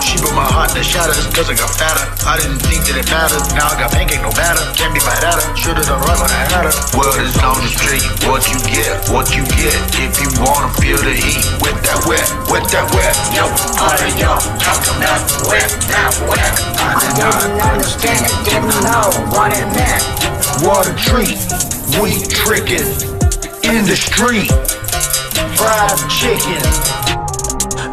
She put my heart the shadows, cause I got fatter. I didn't think that it mattered. Now I got pancake, no batter. Can't be bad at it. Should've done right when I had it. Word is on the street. What you get, what you get. If you wanna feel the heat, wet that wet, wet that wet. Yo, all of y'all talking that wet, that wet. I did not understand it, didn't know what it meant. What a treat, we trickin' in the street. Fried chicken.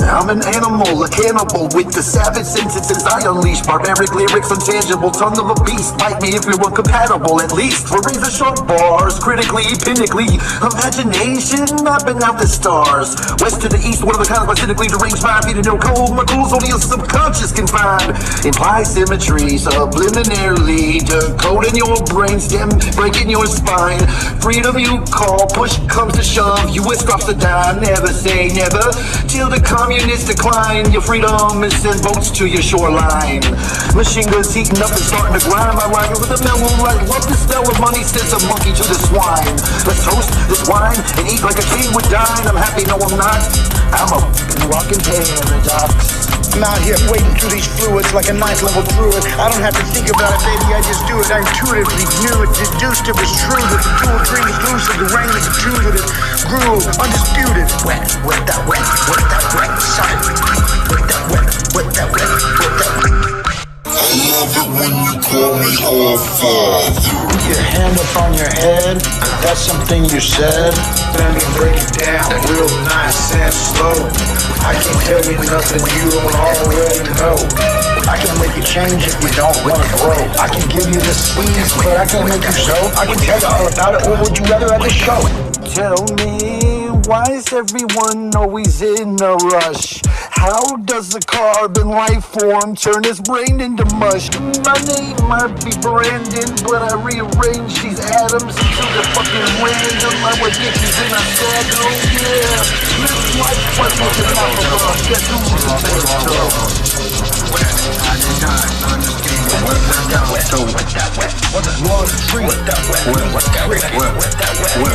I'm an animal, a cannibal with the savage sentences I unleash. Barbaric lyrics, untangible, tongue of a beast. Bite me if you're uncompatible, at least. For razor sharp bars, critically, pinnacly. Imagination, mapping out the stars. West to the east, one of the kinds by cynically deranged mind. Feeding no cold, my goals only a subconscious can find. Imply symmetry, subliminarily. Decoding your brainstem, breaking your spine. Freedom you call, push comes to shove. US drops a dime, never say never. Till the communists decline, your freedom is send boats to your shoreline. Machine guns heating up and starting to grind. My rhyme with a mellow light. Love the smell of money, sends a monkey to the swine. Let's toast this wine and eat like a king would dine. I'm happy, no I'm not. I'm a walking paradox. I'm out here wading through these fluids like a ninth level druid. I don't have to think about it, baby, I just do it. I intuitively knew it, deduced it was true. That the dual dream is lucid, the rain is attuned with it. Grew, undisputed. Wet, wet that wet, wet that wet, son. Wet that wet, wet that wet, wet that wet. I love it when you call me our father. Your hand up on your head, that's something you said. Let me break it down real nice and slow. I can tell you nothing you don't already know. I can make you change if you don't want to grow. I can give you the seeds, but I can't make you sow. I can tell you all about it, or would you rather at the show? Tell me, why is everyone always in a rush? How does a carbon life form turn his brain into mush? My name might be Brandon, but I rearrange these atoms until they're fucking random. I would get these in a sack, oh yeah. Live life wasn't enough of us. Guess who's the best? I did not understand what that wet, so what that wet, what that water tree, what that wet, what that wet, what that wet,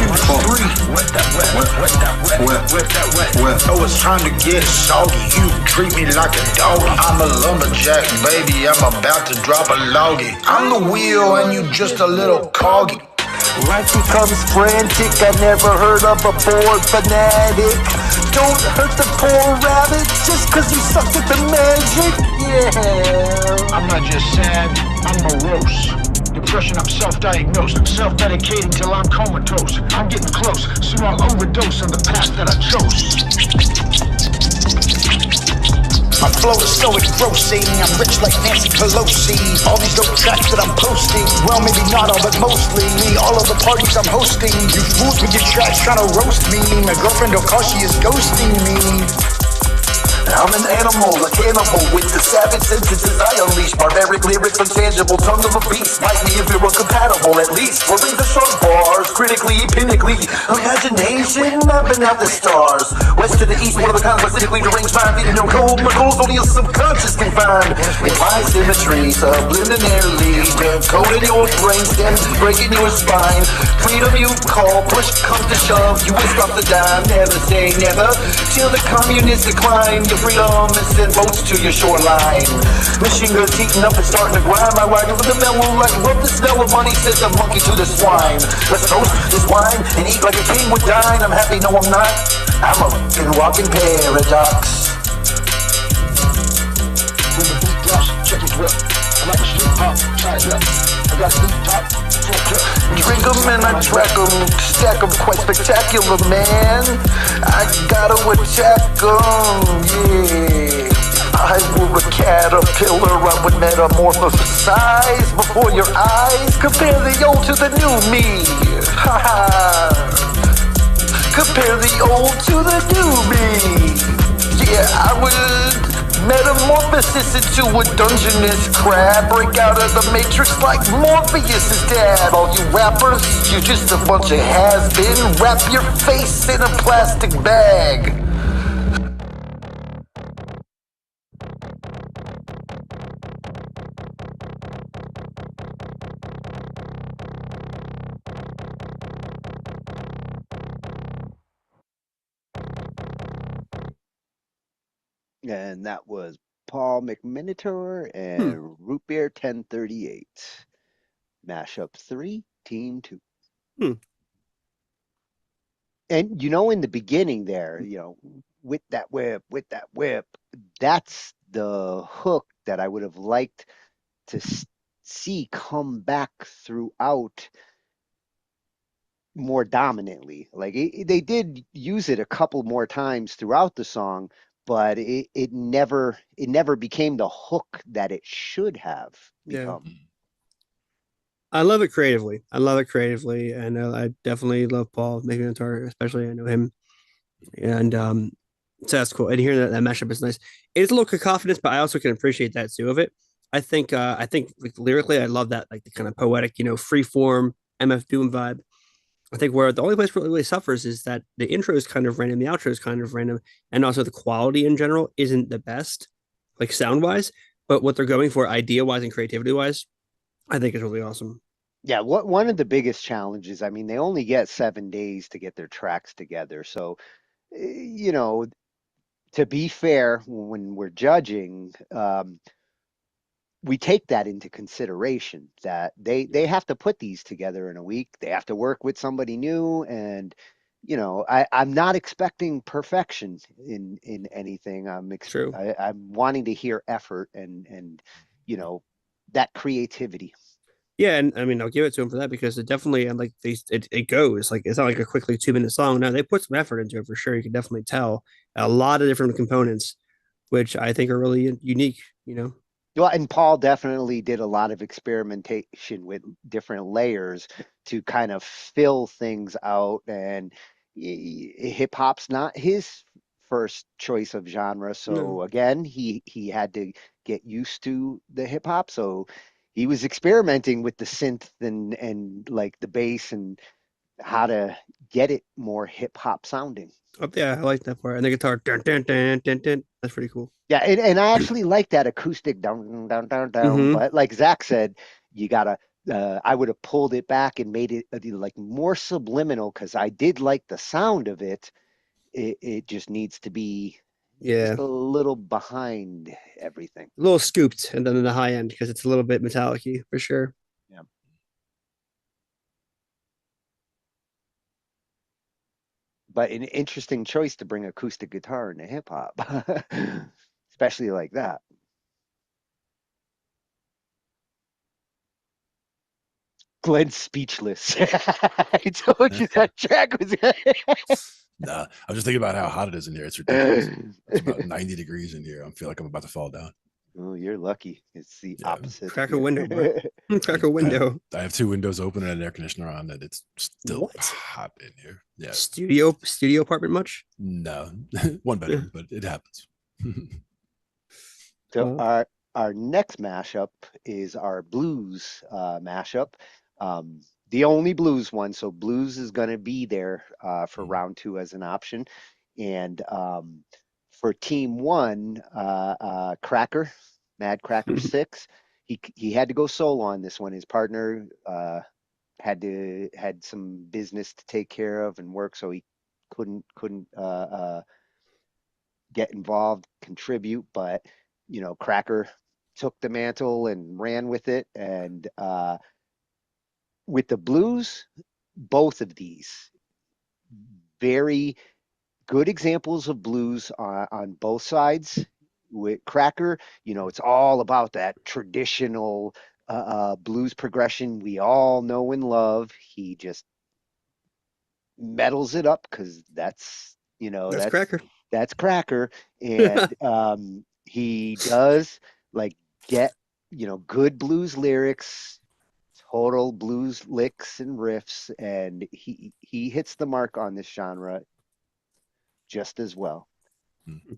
what that wet, what that wet, what that wet. Oh, it's time to get soggy. You treat me like a dog. I'm a lumberjack, baby. I'm about to drop a loggy. I'm the wheel and you just a little coggy. Life becomes frantic. I never heard of a bored fanatic. Don't hurt the poor rabbit just cause you sucked at the magic. Yeah. I'm not just sad, I'm morose. Depression, I'm self-diagnosed. Self-medicating till I'm comatose. I'm getting close, soon I'll overdose on the path that I chose. My flow is so engrossing, I'm rich like Nancy Pelosi. All these dope tracks that I'm posting, well maybe not all but mostly all of the parties I'm hosting. You fools with your tracks trying to roast me. My girlfriend Okashi is ghosting me. I'm an animal, a cannibal with the savage sentences I unleash. Barbaric lyrics, untangible, tongue of a beast. Bite me if you're uncompatible, at least. For the sharp bars, critically, pinnacly. Imagination, mapping out the stars. West to the east, one of the kinds by cynically deranged mind. Feeding no cold, my goals only a subconscious can find. Imply symmetry, subliminarily. Decoding your brainstem, breaking your spine. Freedom you call, push comes to shove. You will stop the dime, never say never. Till the communists decline. Your freedom and send boats to your shoreline. Machine guns heating up and starting to grind. My wagon with the mellow light. Love the smell of money, sends a monkey to the swine. Let's toast this wine and eat like a king would dine. I'm happy, no I'm not. I'm a fucking walking paradox. When the beat drops, check it well. I like a street pop, try it up. I got a beat top. Drink them and I track them, stack them quite spectacular, man. I gotta attack them, yeah. I were a caterpillar, I would metamorphosize before your eyes. Compare the old to the new me, ha ha. Compare the old to the new me. Yeah, I would metamorphosis into a dungeness crab. Break out of the matrix like Morpheus' dad. All you rappers, you just a bunch of has-been. Wrap your face in a plastic bag. And that was Paul McMinitor and Root Beer 1038. Mashup 3, Team 2. And in the beginning there, with that whip, that's the hook that I would have liked to see come back throughout more dominantly. Like they did use it a couple more times throughout the song, but it never became the hook that it should have become. I love it creatively. And I definitely love Paul McIntyre, especially I know him, and so that's cool. And hearing that mashup is nice. It's a little cacophonous, but I also can appreciate that too of it. I think like lyrically, I love that, like the kind of poetic, free form MF Doom vibe. I think where the only place where it really suffers is that the intro is kind of random, the outro is kind of random, and also the quality in general isn't the best, like sound wise. But what they're going for, idea wise and creativity wise, I think is really awesome. Yeah, one of the biggest challenges, I mean, they only get 7 days to get their tracks together. So, to be fair, when we're judging, we take that into consideration that they have to put these together in a week. They have to work with somebody new, and I'm not expecting perfection in anything. I'm wanting to hear effort and that creativity. Yeah, and I mean, I'll give it to him for that because it definitely, and like it goes like it's not like a quickly 2 minute song. No, they put some effort into it for sure. You can definitely tell a lot of different components, which I think are really unique. Well, and Paul definitely did a lot of experimentation with different layers to kind of fill things out. And hip hop's not his first choice of genre, so again, he had to get used to the hip hop. So he was experimenting with the synth and like the bass and how to get it more hip hop sounding. Oh, yeah, I like that part. And the guitar, dun, dun, dun, dun, dun. That's pretty cool. Yeah, and I actually like that acoustic down, down, down, down. But like Zach said, you gotta. I would have pulled it back and made it like more subliminal because I did like the sound of it. It just needs to be just a little behind everything. A little scooped, and then in the high end because it's a little bit metallic-y for sure. Yeah. But an interesting choice to bring acoustic guitar into hip hop, especially like that. Glenn's speechless. I told you that track was. Nah, I'm just thinking about how hot it is in here. It's ridiculous. It's about 90 degrees in here. I feel like I'm about to fall down. Oh, you're lucky. It's the opposite. Crack a window, bro. Crack a window. I have 2 windows open and an air conditioner on, and it's still hot in here. Yeah. Studio apartment much? No, 1 bedroom, but it happens. So our next mashup is our blues mashup. The only blues one, so blues is going to be there for round 2 as an option. And for team 1, Cracker, Mad Cracker 6, he had to go solo on this one. His partner had some business to take care of and work, so he couldn't get involved, contribute. But Cracker took the mantle and ran with it. And with the blues, both of these very good examples of blues on both sides. With Cracker, it's all about that traditional blues progression we all know and love. He just metals it up because that's Cracker. That's Cracker, and he does like get good blues lyrics, total blues licks and riffs, and he hits the mark on this genre just as well. Mm-hmm.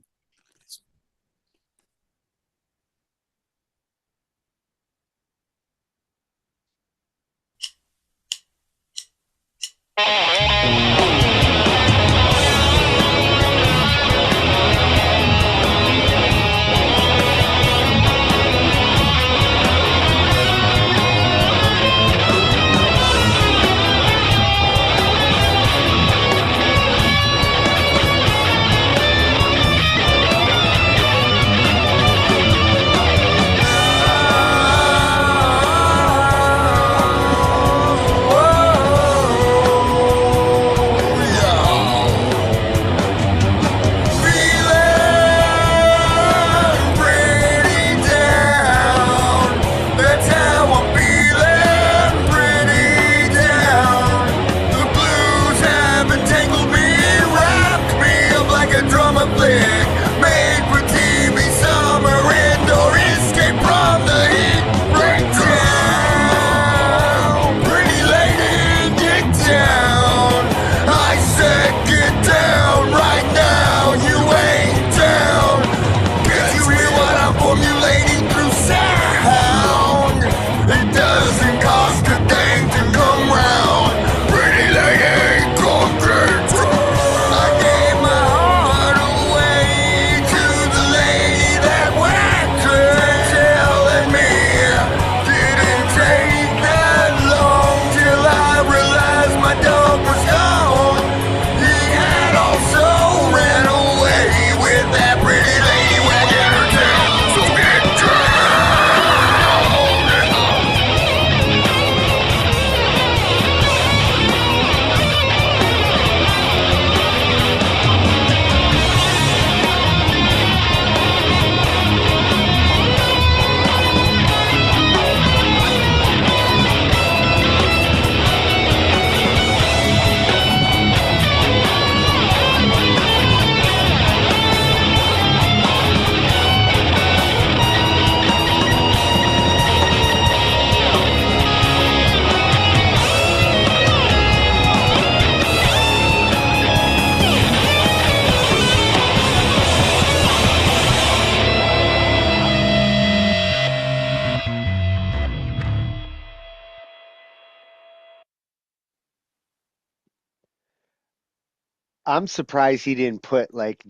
I'm surprised he didn't put like,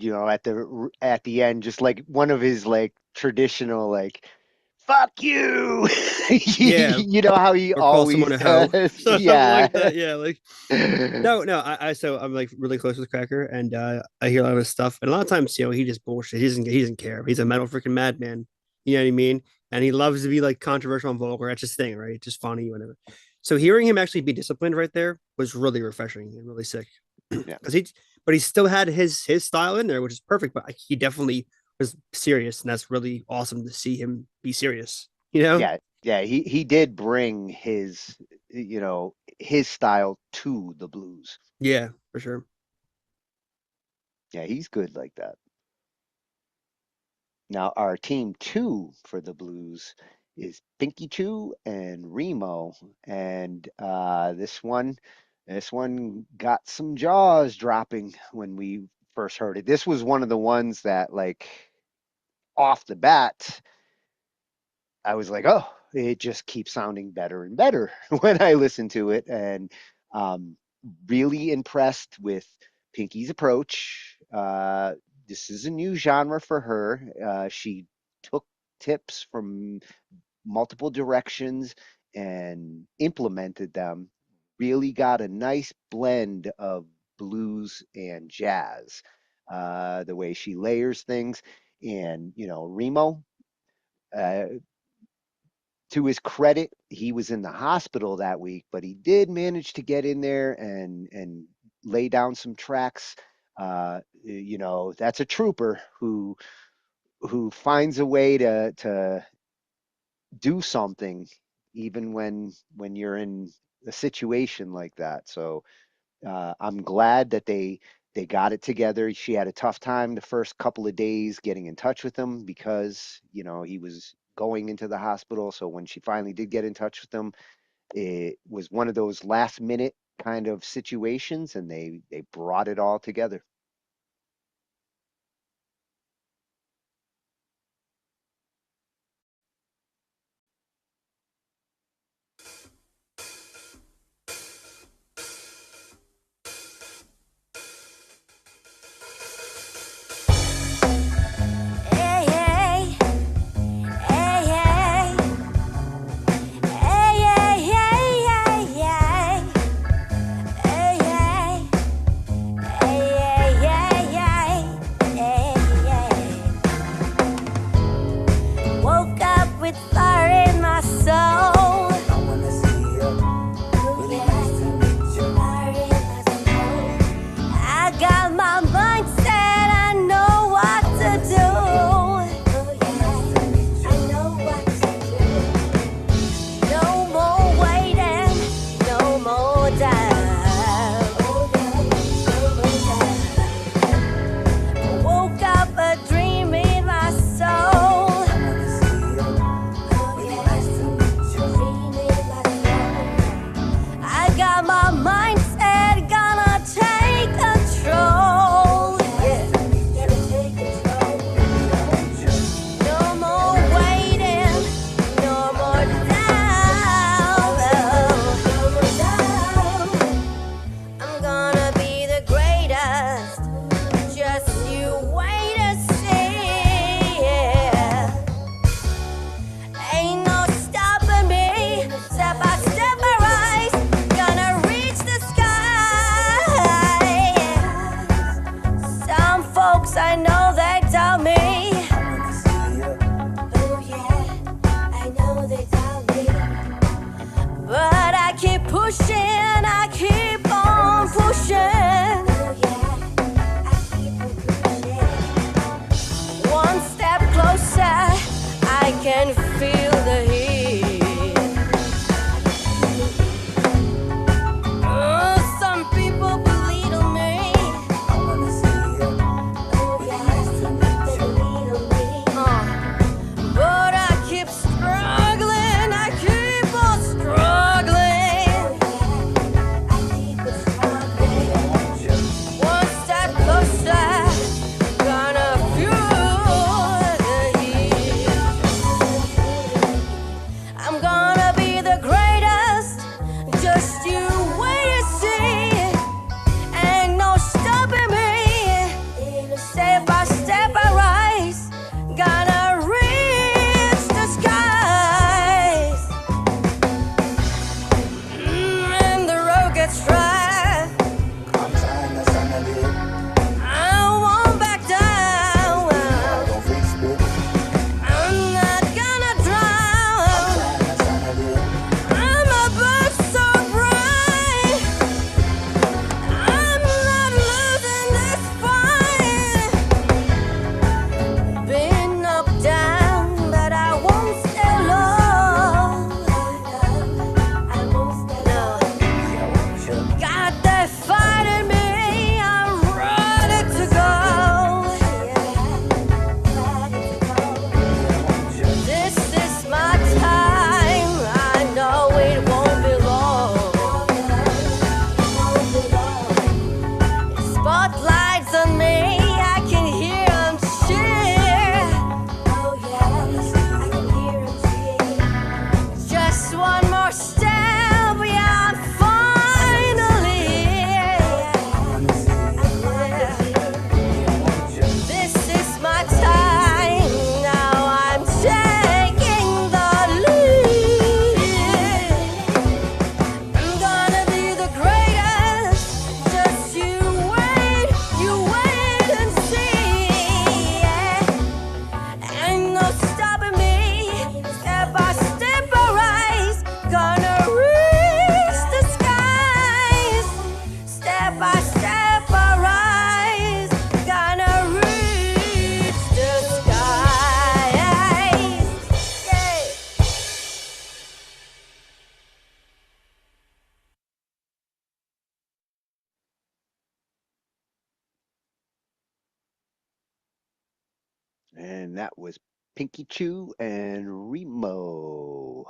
at the end just like one of his like traditional like fuck you. Yeah, You know how he or call someone always a hoe, does. something Yeah. like that. Yeah, like no, so I'm like really close with Cracker, and I hear a lot of his stuff, and a lot of times, he just bullshit. He doesn't care. He's a metal freaking madman. You know what I mean? And he loves to be like controversial and vulgar. That's his thing, right? It's just funny, whatever. So hearing him actually be disciplined right there was really refreshing and really sick. Yeah. Because but he still had his style in there, which is perfect. But he definitely was serious, and that's really awesome to see him be serious. You know? Yeah, he did bring his style to the blues. Yeah, for sure. Yeah, he's good like that. Now our team two for the blues is Pinky Chew and Remo, and this one got some jaws dropping when we first heard it. This was one of the ones that like off the bat I was like, oh, it just keeps sounding better and better when I listen to it, and um, really impressed with Pinky's approach. This is a new genre for her. She took tips from multiple directions and implemented them. Really got a nice blend of blues and jazz. The way she layers things, and Remo. Uh, to his credit, he was in the hospital that week, but he did manage to get in there and lay down some tracks. That's a trooper who finds a way to do something even when you're in a situation like that. So I'm glad that they got it together. She had a tough time the first couple of days getting in touch with him because he was going into the hospital. So when she finally did get in touch with him, it was one of those last minute kind of situations, and they brought it all together. Woke up with fire in my soul. I got my mind set, I know what to do. No more waiting, no more time. Woke up a dream in my soul. I got my mind set, gonna take control. No more waiting, no more doubt. I'm gonna be the greatest. Just you wait and see. Yeah. Ain't no stopping me. Step by step, I rise. Gonna reach the sky. Some folks I know they tell me. Oh yeah, I know they tell me. But I keep pushing, I keep on pushing. Oh yeah, I keep on pushing. One step closer, I can feel the heat. Some people belittle me. But I keep struggling, I keep on struggling. And that was Pinky Chew and Remo.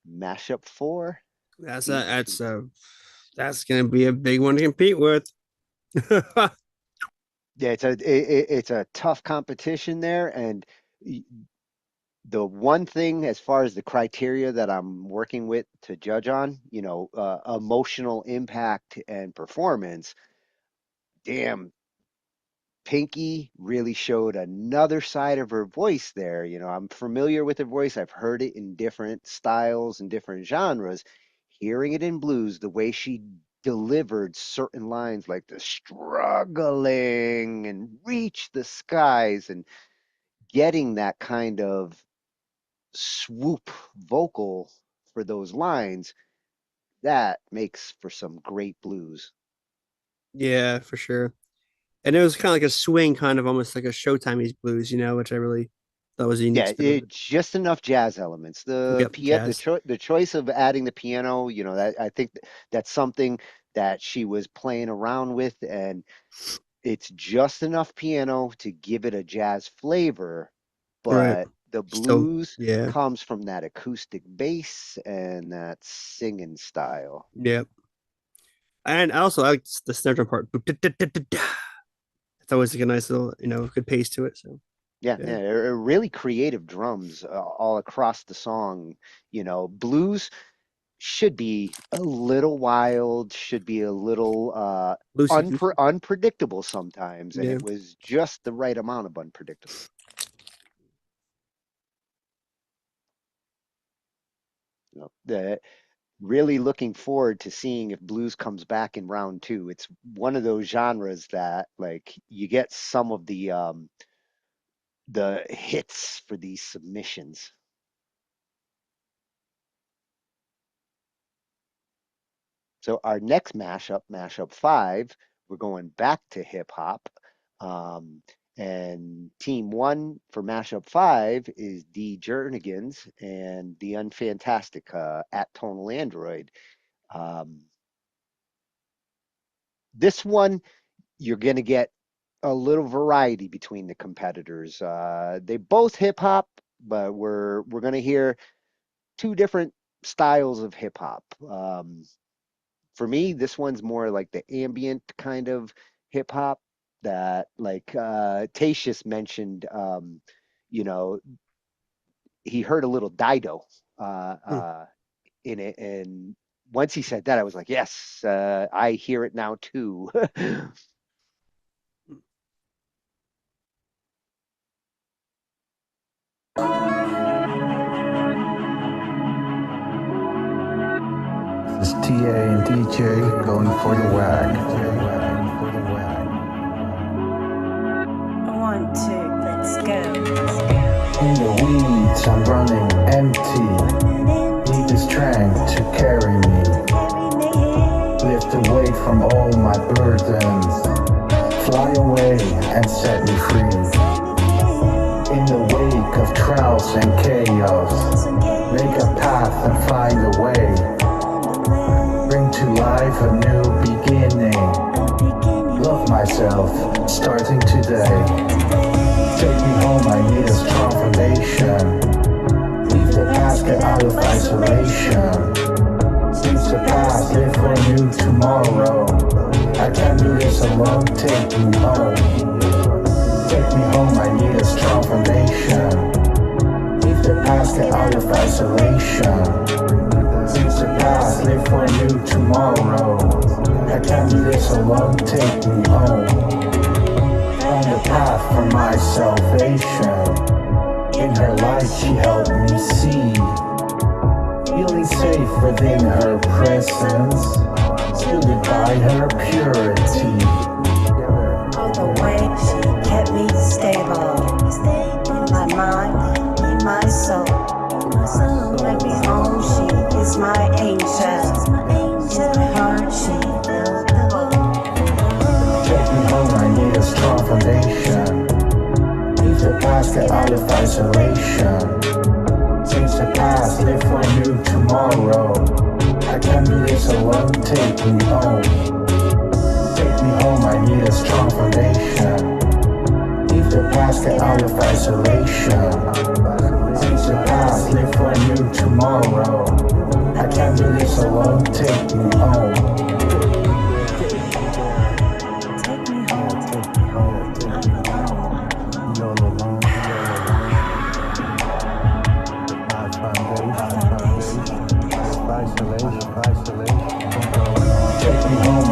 Mashup 4. That's Team a two. that's gonna be a big one to compete with. Yeah, it's a tough competition there, and the one thing as far as the criteria that I'm working with to judge on, emotional impact and performance. Damn, Pinky really showed another side of her voice there. I'm familiar with her voice. I've heard it in different styles and different genres. Hearing it in blues, the way she delivered certain lines like the struggling and reach the skies and getting that kind of swoop vocal for those lines, that makes for some great blues. Yeah, for sure. And it was kind of like a swing, kind of almost like a Showtime blues, which I really thought was a unique Yeah, spin on it. just enough jazz elements. Yep, jazz. The choice of adding the piano, that I think that's something that she was playing around with, and it's just enough piano to give it a jazz flavor, Right. but the Still, blues yeah, comes from that acoustic bass and that singing style. yep. And I also like the snare drum part. It's always like a nice little, good pace to it. So Yeah, yeah, yeah, really creative drums all across the song. Blues should be a little wild, should be a little loosey goosey. unpredictable sometimes, and Yeah. it was just the right amount of unpredictable. Really looking forward to seeing if blues comes back in round 2. It's one of those genres that like you get some of the hits for these submissions. So our next mashup 5, we're going back to hip hop. And team 1 for mashup 5 is D Jernigan's and the Unfantastic at Tonal Android. This one, you're going to get a little variety between the competitors. They both hip hop, but we're going to hear 2 different styles of hip hop. For me, this one's more like the ambient kind of hip hop that, like Tatius mentioned, he heard a little Dido in it, and once he said that, I was like, yes, I hear it now too. This is TA and DJ going for the WAG. 1, 2, let's go. In the weeds, I'm running empty. Need the strength to carry me. Lift the weight from all my burdens. Fly away and set me free. In the wake of trials and chaos, make a path and find a way. Bring to life a new beginning. Love myself, starting today. Take me home, I need a strong foundation. Leave the past, get out of isolation. Since the past, live for a new tomorrow. I can't do this alone, take me home. Take me home, I need a strong foundation. Leave the past, get out of isolation. Since the past, live for a new tomorrow. I can't do this alone, take me home. On the path for my salvation. In her light she helped me see. Feeling safe within her presence. Shielded by her purity. All the way she kept me stable. In my mind, in my soul. Let me home, she is my angel. To my heart, she filled the hole. Take me home, I need a strong foundation. Leave the past, get out of isolation. Since the past, live for a new tomorrow. I can't do this alone, take me home. Take me home, I need a strong foundation. Leave the past, get out of isolation. Since the past, live for a new tomorrow. I can't do this alone, take me home.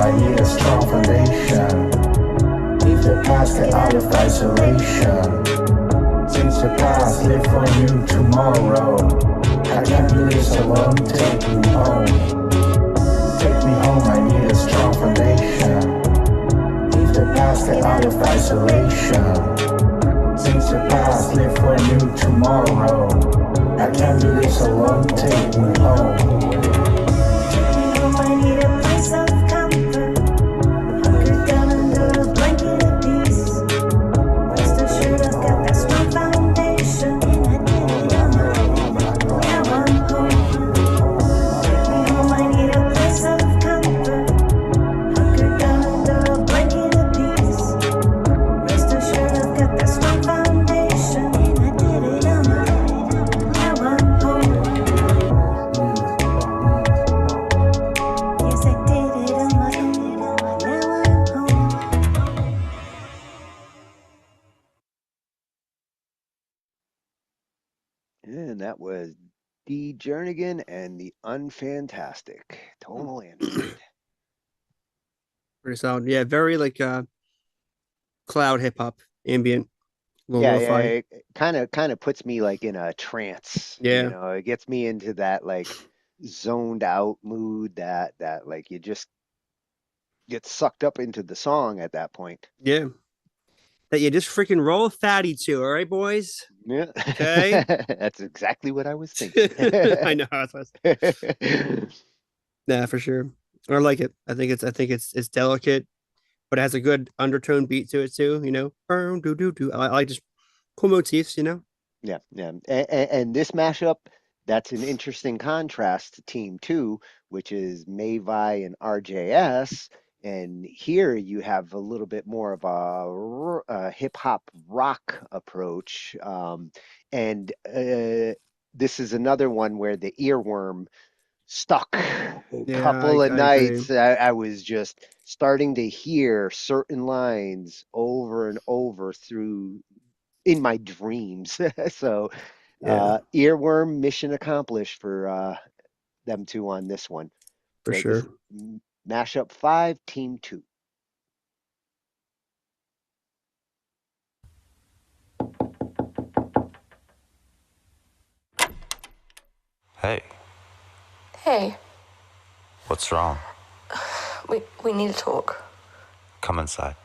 I need a strong foundation. Leave the past, get out of isolation. Since the past, live for a new tomorrow. I can't do this alone, take me home. Take me home, I need a strong foundation. Leave the past, get out of isolation. Since the past, live for a new tomorrow. I can't do this alone, take me home. Take me home, I need a place of And that was D. Jernigan and the Unfantastic. Tonal Android. Pretty solid. Yeah, very like cloud hip hop, ambient, Yeah, lo-fi. it kind of puts me like in a trance. Yeah. You know, it gets me into that like zoned out mood that like you just get sucked up into the song at that point. Yeah. That you just freaking roll fatty to, all right, boys? Yeah. Okay. That's exactly what I was thinking. I know. That's what I was... Yeah, for sure. I like it. I think it's delicate, but it has a good undertone beat to it too. You know, do do do. I like just cool motifs. You know. Yeah, yeah. And this mashup, that's an interesting contrast to Team 2, which is Mavi and RJS. And here you have a little bit more of a hip hop rock approach. And this is another one where the earworm stuck. A couple of nights, I was just starting to hear certain lines over and over through in my dreams. So earworm, mission accomplished for them two on this one. For So sure. Mashup 5, Team 2. Hey, Hey, what's wrong? we need to talk. Come inside.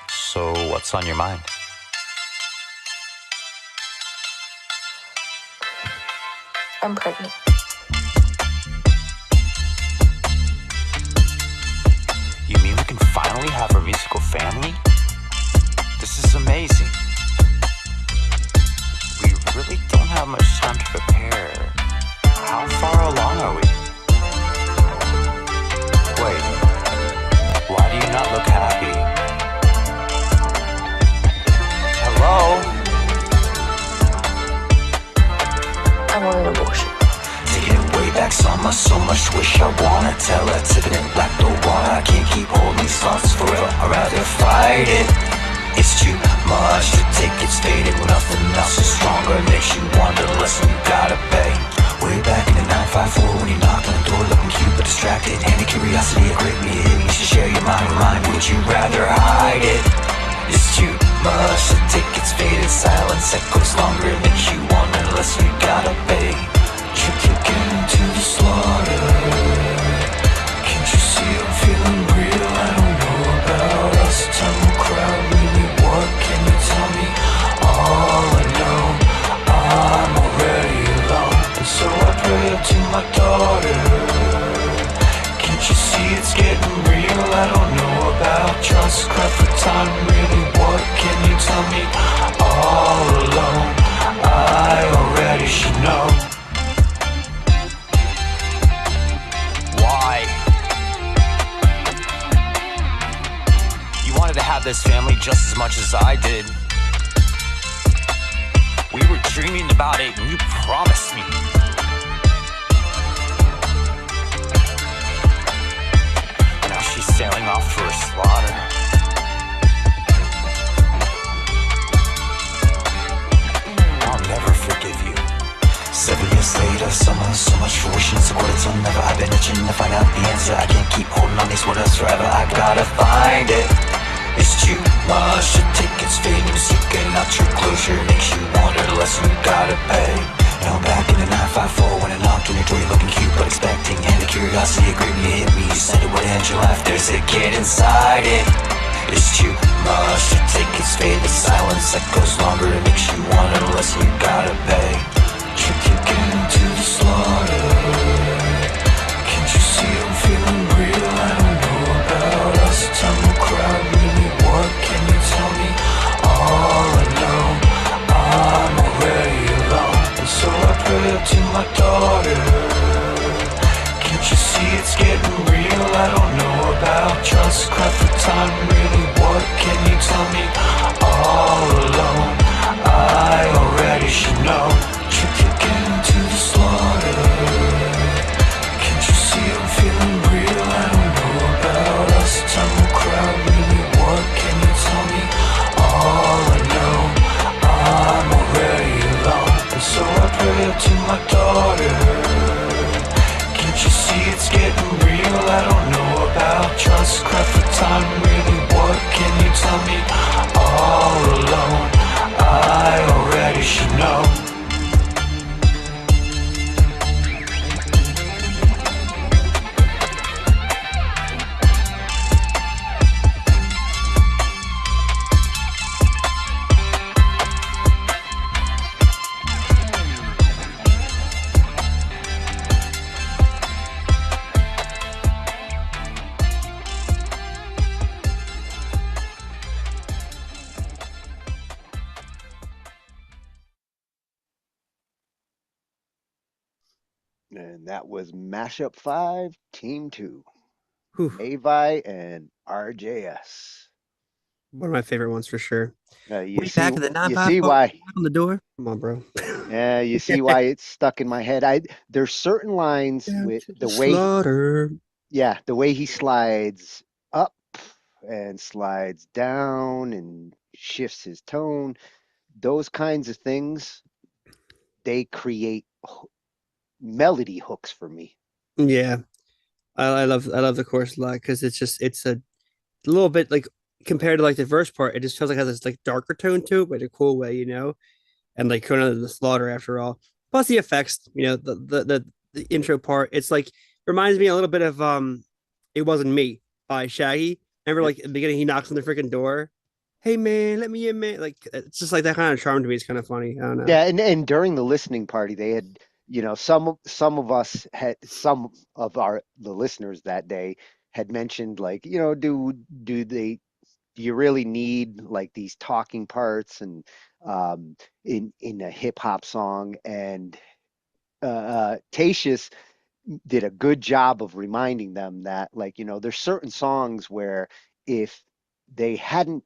So, what's on your mind? I'm pregnant. You mean we can finally have our musical family? This is amazing. We really don't have much time to prepare. How far along are we? Wait, why do you not look happy? Hello? I want an abortion. Taking it way back so much wish I wanna tell her. Tipping it black, don't wanna. I can't keep holding these thoughts forever. I'd rather fight it. It's too much to take, it's faded. When nothing else is stronger, makes you wonder. Listen, you gotta pay. Way back in the 954, when you knocked on the door looking cute but distracted. Handy curiosity, a great meeting. You should share your mind with mine. Would you rather hide it? It's too much to take, it's faded. Silence echoes longer, makes you wonder. Listen, you gotta pay. You're kicking into the slaughter. Can't you see I'm feeling real? I don't know about us. Time will crowd, really, what can you tell me? All I know, I'm already alone. And so I pray up to my daughter. Can't you see it's getting real? I don't know about trust, cry for time, really, what can you tell me? All alone, I already should know. have this family just as much as I did. We were dreaming about it and you promised me. Now she's sailing off for her slaughter. I'll never forgive you. 7 years later, so much fruition. So what it's never. I've been itching to find out the answer. I can't keep holding on these words forever. I gotta find it. It's too much to take, it's fading. Seeking out your closure makes you wonder the lesson you gotta pay. Now back in the 954 when I knocked on your door, you're looking cute but expecting. And the curiosity agreed me, hit me. You said it would end your life. There's a kid inside it. It's too much to take, it's fading. Silence that goes longer, it makes you wonder the lesson you gotta pay. Trick again to the slaughter. Can't you see I'm feeling real? I don't know about us. Time will cry, really. What can you tell me? All I know, I'm already alone. And so I pray to my daughter. Can't you see it's getting real? I don't know about trust. Cry for time, really. What can you tell me? All alone, I already should know. Trick again to the slaughter. Can't you see I'm feeling real? I don't know about us. Time will cry, really. What can you tell me? All I know, I'm already alone. And so I pray to my daughter. Can't you see it's getting real? I don't know about trust. Cry for time, really. What can you tell me? All alone, I already should know. And that was Mashup 5, Team 2. Whew. Avi and RJS. One of my favorite ones for sure. You We see, back to the you see 954 why? on the door. Come on, bro. Yeah, you see why it's stuck in my head. There's certain lines with the way, Slaughter. yeah, the way he slides up and slides down and shifts his tone. Those kinds of things, they create melody hooks for me. Yeah, I love the chorus a lot because it's a little bit like compared to like the verse part, it just feels like it has this like darker tone to it, but in a cool way, you know. And like kind of the slaughter after all. Plus the effects, you know, the intro part. It's like reminds me a little bit of "It Wasn't Me" by Shaggy. Remember, like at the beginning, he knocks on the freaking door. Hey man, let me in, man. Like it's just like that kind of charm to me. It's kind of funny. I don't know. Yeah, and during the listening party, they had, some of us had some of the listeners that day had mentioned like, do you really need like these talking parts and in a hip hop song? And Tatius did a good job of reminding them that, like, there's certain songs where if they hadn't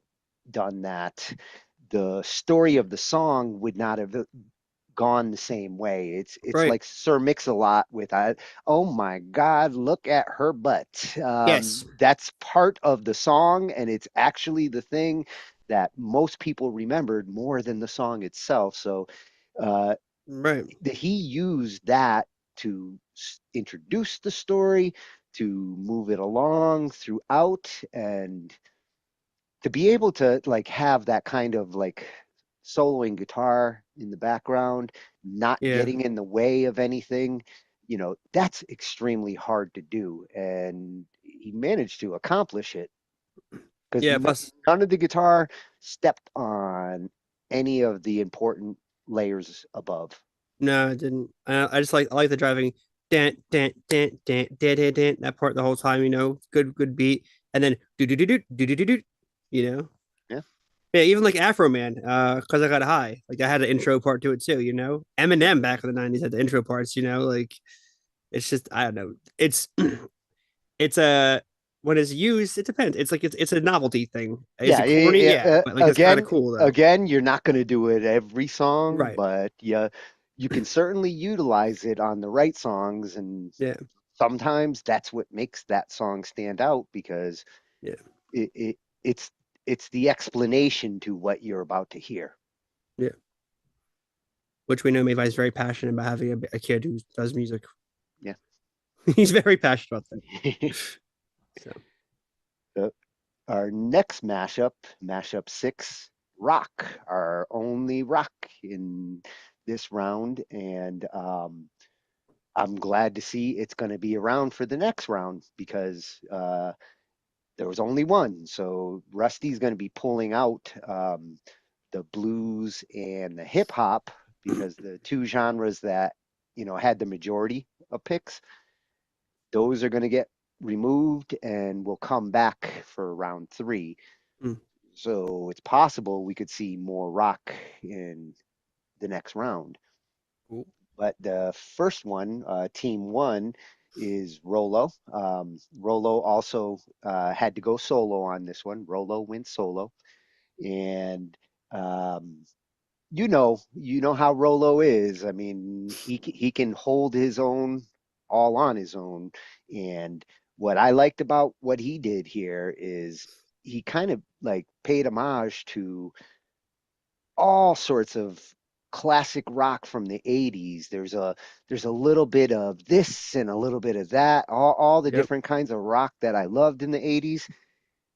done that, the story of the song would not have gone the same way. It's Right. like Sir Mix-a-Lot with oh my God, look at her butt. Yes. That's part of the song, and it's actually the thing that most people remembered more than the song itself. So Right. he used that to introduce the story, to move it along throughout, and to be able to like have that kind of like soloing guitar in the background, not Yeah. getting in the way of anything, that's extremely hard to do. And he managed to accomplish it because Yeah. Plus, none of the guitar stepped on any of the important layers above. no, I didn't. I just I like the driving. Dan, dan, dan, dan, dan, dan, dan, that part the whole time, you know, good beat, and then do do do do do do do do, you know. Yeah. Yeah, even like Afro Man, because I got high. Like I had an intro part to it too, you know. Eminem back in the '90s had the intro parts, you know. Like it's just I don't know. It's it's a when it's used, it depends. It's like it's a novelty thing. Is Yeah, it corny? Yeah, but like it's kind of cool though. Again, you're not going to do it every song, Right. but yeah, you can certainly utilize it on the right songs, and Yeah. sometimes that's what makes that song stand out because Yeah. it's the explanation to what you're about to hear. Yeah. Which we know Mavi is very passionate about having a kid who does music. Yeah. He's very passionate about that. So, our next mashup 6, rock, our only rock in this round, and I'm glad to see it's going to be around for the next round because there was only one. So Rusty's going to be pulling out the blues and the hip hop because the two genres that had the majority of picks, those are going to get removed and will come back for round 3. So it's possible we could see more rock in the next round. Cool. But the first one, team 1, is Rolo. Rolo also had to go solo on this one. Rolo went solo, and you know how Rolo is. I mean, he can hold his own all on his own. And what I liked about what he did here is he kind of like paid homage to all sorts of classic rock from the 80s. There's a little bit of this and a little bit of that, all the different kinds of rock that I loved in the 80s.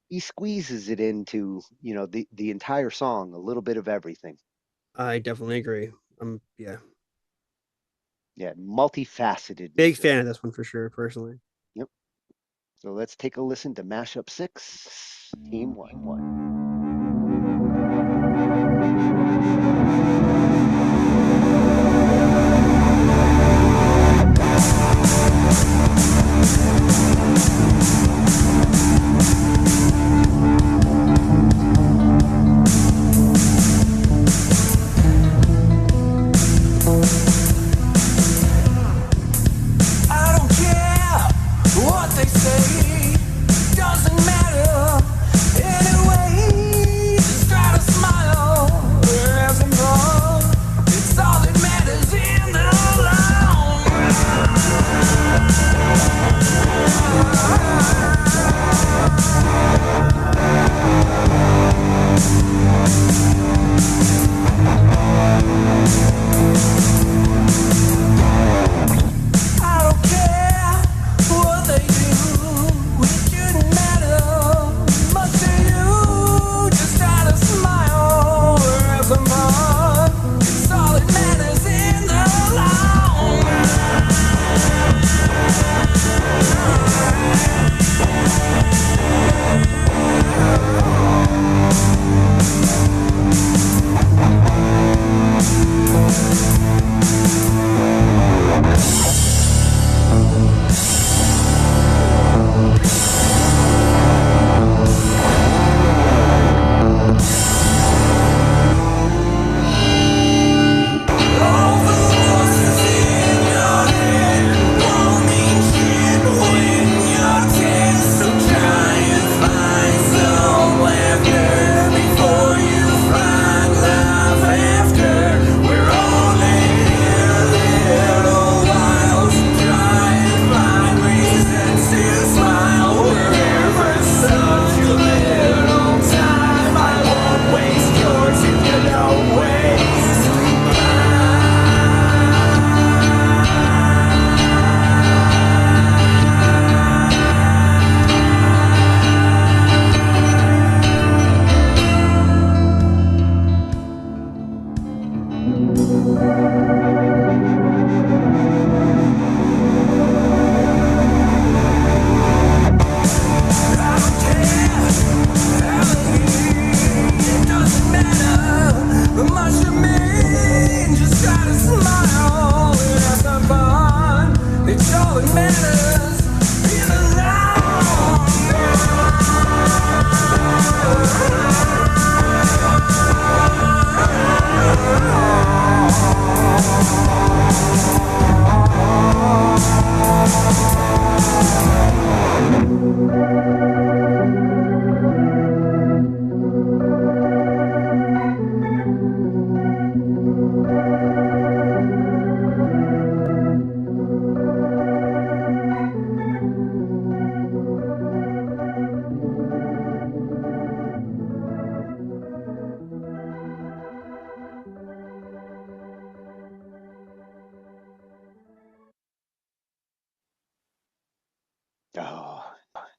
He squeezes it into, the entire song, a little bit of everything. I definitely agree. Yeah, multifaceted. Big fan of this one for sure, personally. Yep. So let's take a listen to mashup 6, team 1. I don't care what they say, doesn't matter anyway. Just try to smile and have some fun. It's all that matters in the long I don't care what they do, it shouldn't matter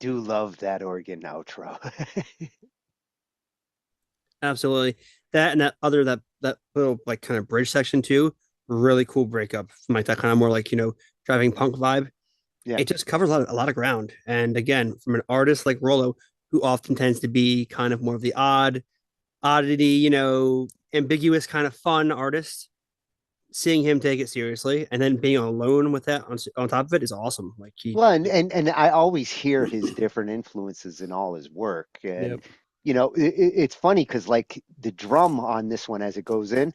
do love that organ outro. Absolutely. That and that little like kind of bridge section too. Really cool breakup from like that kind of more like driving punk vibe. Yeah. It just covers a lot of ground. And again, from an artist like Rollo, who often tends to be kind of more of the oddity, ambiguous kind of fun artist, seeing him take it seriously and then being alone with that on top of it is awesome. Like Well, and I always hear his different influences in all his work, and it's funny because like the drum on this one as it goes in,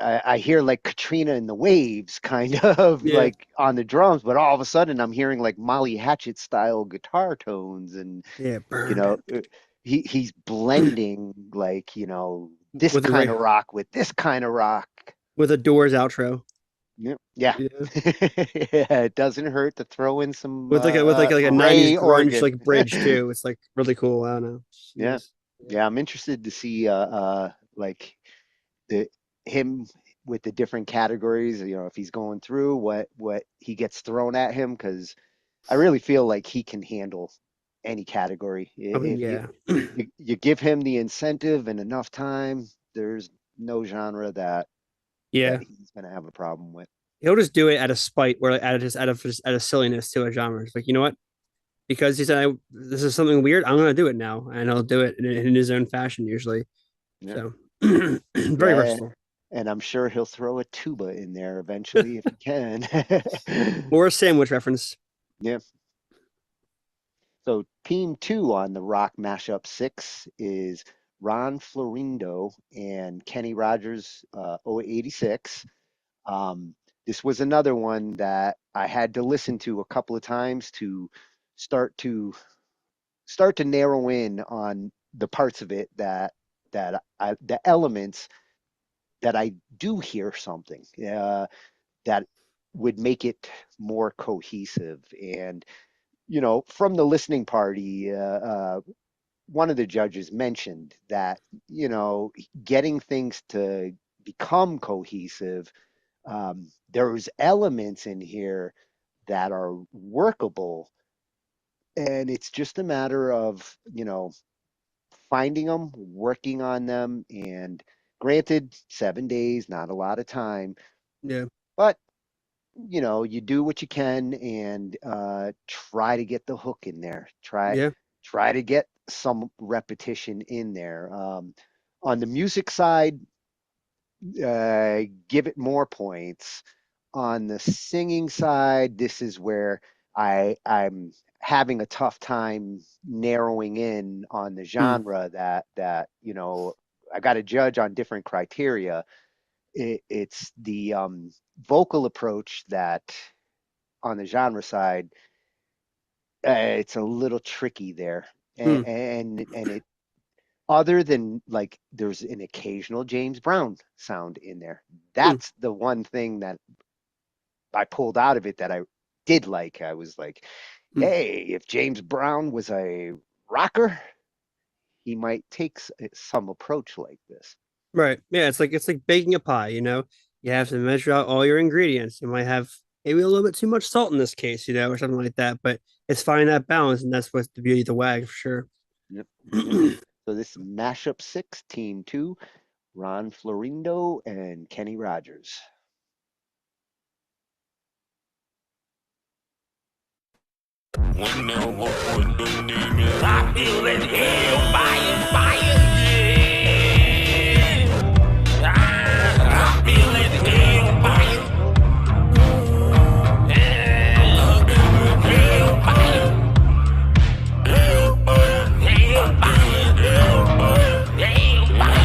I hear like Katrina and the Waves kind of like on the drums, but all of a sudden I'm hearing like Molly Hatchet style guitar tones, and he's blending like this With a kind great- of rock with this kind of rock. with a Doors outro. Yeah. Yeah, it doesn't hurt to throw in some With like a Ray 90s grunge organ. like bridge too. It's like really cool. I don't know. Yeah. Yeah, I'm interested to see like him with the different categories, if he's going through what he gets thrown at him, because I really feel like he can handle any category. If you give him the incentive and enough time, there's no genre that he's gonna have a problem with. He'll just do it out of spite or like out of silliness to a genre. It's like, you know what? Because he said this is something weird, I'm gonna do it now. And he'll do it in his own fashion usually. Yeah. So very versatile. And I'm sure he'll throw a tuba in there eventually if he can. Or a sandwich reference. Yeah. So team 2 on the Rock Mashup 6 is Ron Florindo and Kenny Rogers, 086. This was another one that I had to listen to a couple of times to start to narrow in on the parts of it the elements that I do hear something that would make it more cohesive. And from the listening party, one of the judges mentioned that getting things to become cohesive, there's elements in here that are workable, and it's just a matter of finding them, working on them. And granted, 7 days, not a lot of time, but you do what you can and try to get the hook in there. Try to get some repetition in there. On the music side, give it more points. On the singing side, this is where I'm having a tough time narrowing in on the genre that I got to judge on different criteria. It's the vocal approach that on the genre side, it's a little tricky there. And it, other than like there's an occasional James Brown sound in there. That's the one thing that I pulled out of it that I did like. I was like, hey, if James Brown was a rocker, he might take some approach like this. Right. Yeah, it's like baking a pie, You have to measure out all your ingredients. You might have maybe a little bit too much salt in this case, or something like that. But it's finding that balance, and that's what's the beauty of the WAG for sure. Yep. So this is Mashup 6, Team 2, Ron Florindo and Kenny Rogers. I feel it hell fire, I feel it hell fire. Hell fire. Hell fire. Hell fire. Hell fire.